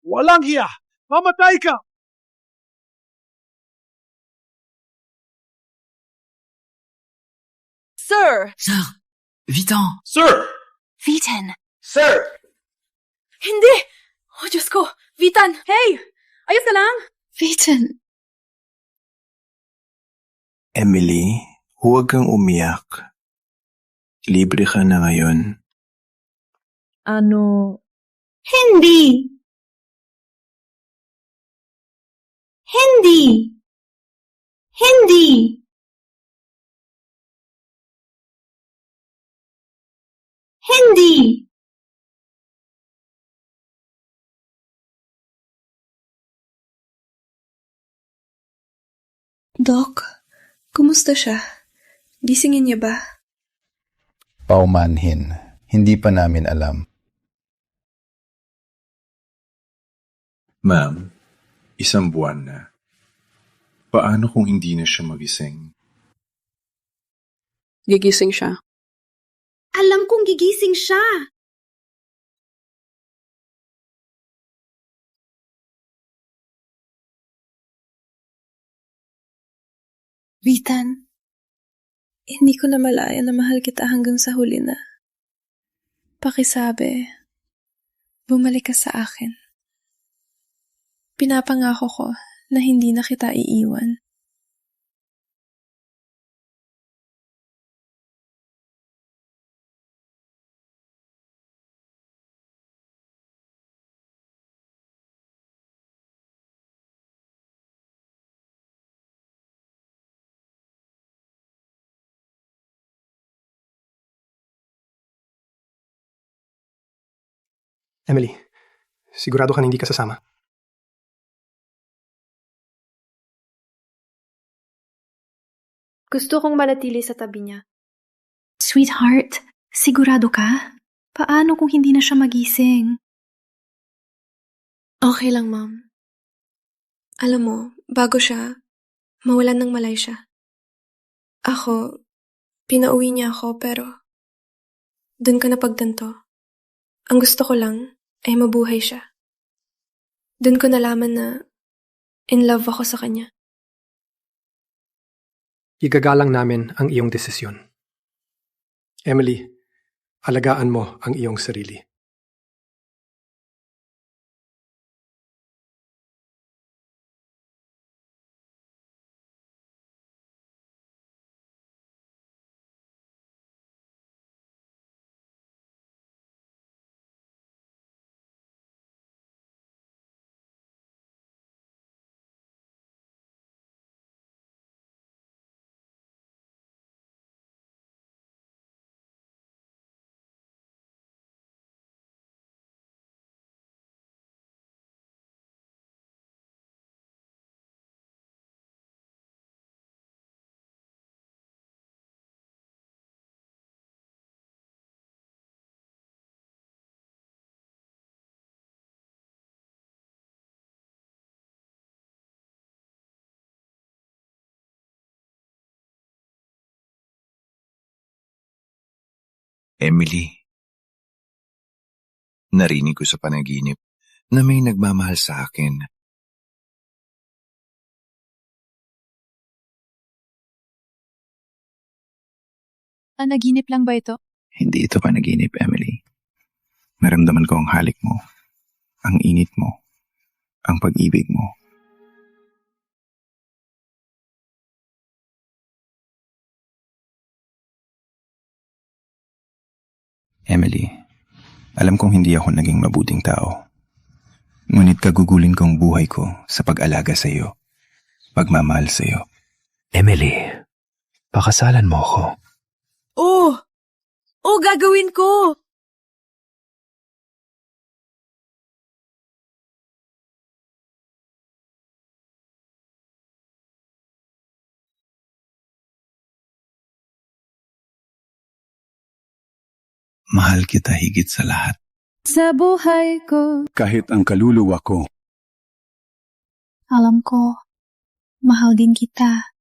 Walang hiya! Mamatay ka! Sir! Sir! Vitan! Sir! Vitan! Sir! Hindi! Oh, Diyos ko! Vitan! Hey! Ayos ka lang? Vitan! Emily, huwag kang umiyak. Libre ka na ngayon. Ano? Hindi! Hindi! Hindi! Hindi! Doc, kumusta siya? Gisingin niya ba? Paumanhin. Hindi pa namin alam. Ma'am, 1 buwan na. Paano kung hindi na siya magising? Gigising siya. Alam kong gigising siya. Vitan, hindi ko na malaya na mahal kita hanggang sa huli na. Pakisabi, bumalik ka sa akin. Pinapangako ko na hindi na kita iiwan. Emily, sigurado ka na hindi ka sasama? Gusto kong manatili sa tabi niya. Sweetheart, sigurado ka? Paano kung hindi na siya magising? Okay lang, Ma'am. Alam mo, bago siya, mawalan ng malay siya. Ako, pinauwi niya ako pero dun ka napagtanto. Ang gusto ko lang ay mabuhay siya. Dun ko nalaman na in love ako sa kanya. Igagalang namin ang iyong desisyon. Emily, alagaan mo ang iyong sarili. Emily, narinig ko sa panaginip na may nagmamahal sa akin. Naginip lang ba ito? Hindi ito panaginip, Emily. Naramdaman ko ang halik mo, ang init mo, ang pag-ibig mo. Emily, alam kong hindi ako naging mabuting tao. Ngunit kagugulin kong buhay ko sa pag-alaga sa iyo, pagmamahal sa iyo. Emily, pakasalan mo ako. Oh, gagawin ko! Mahal kita higit sa lahat. Sa buhay ko. Kahit ang kaluluwa ko. Alam ko, mahal din kita.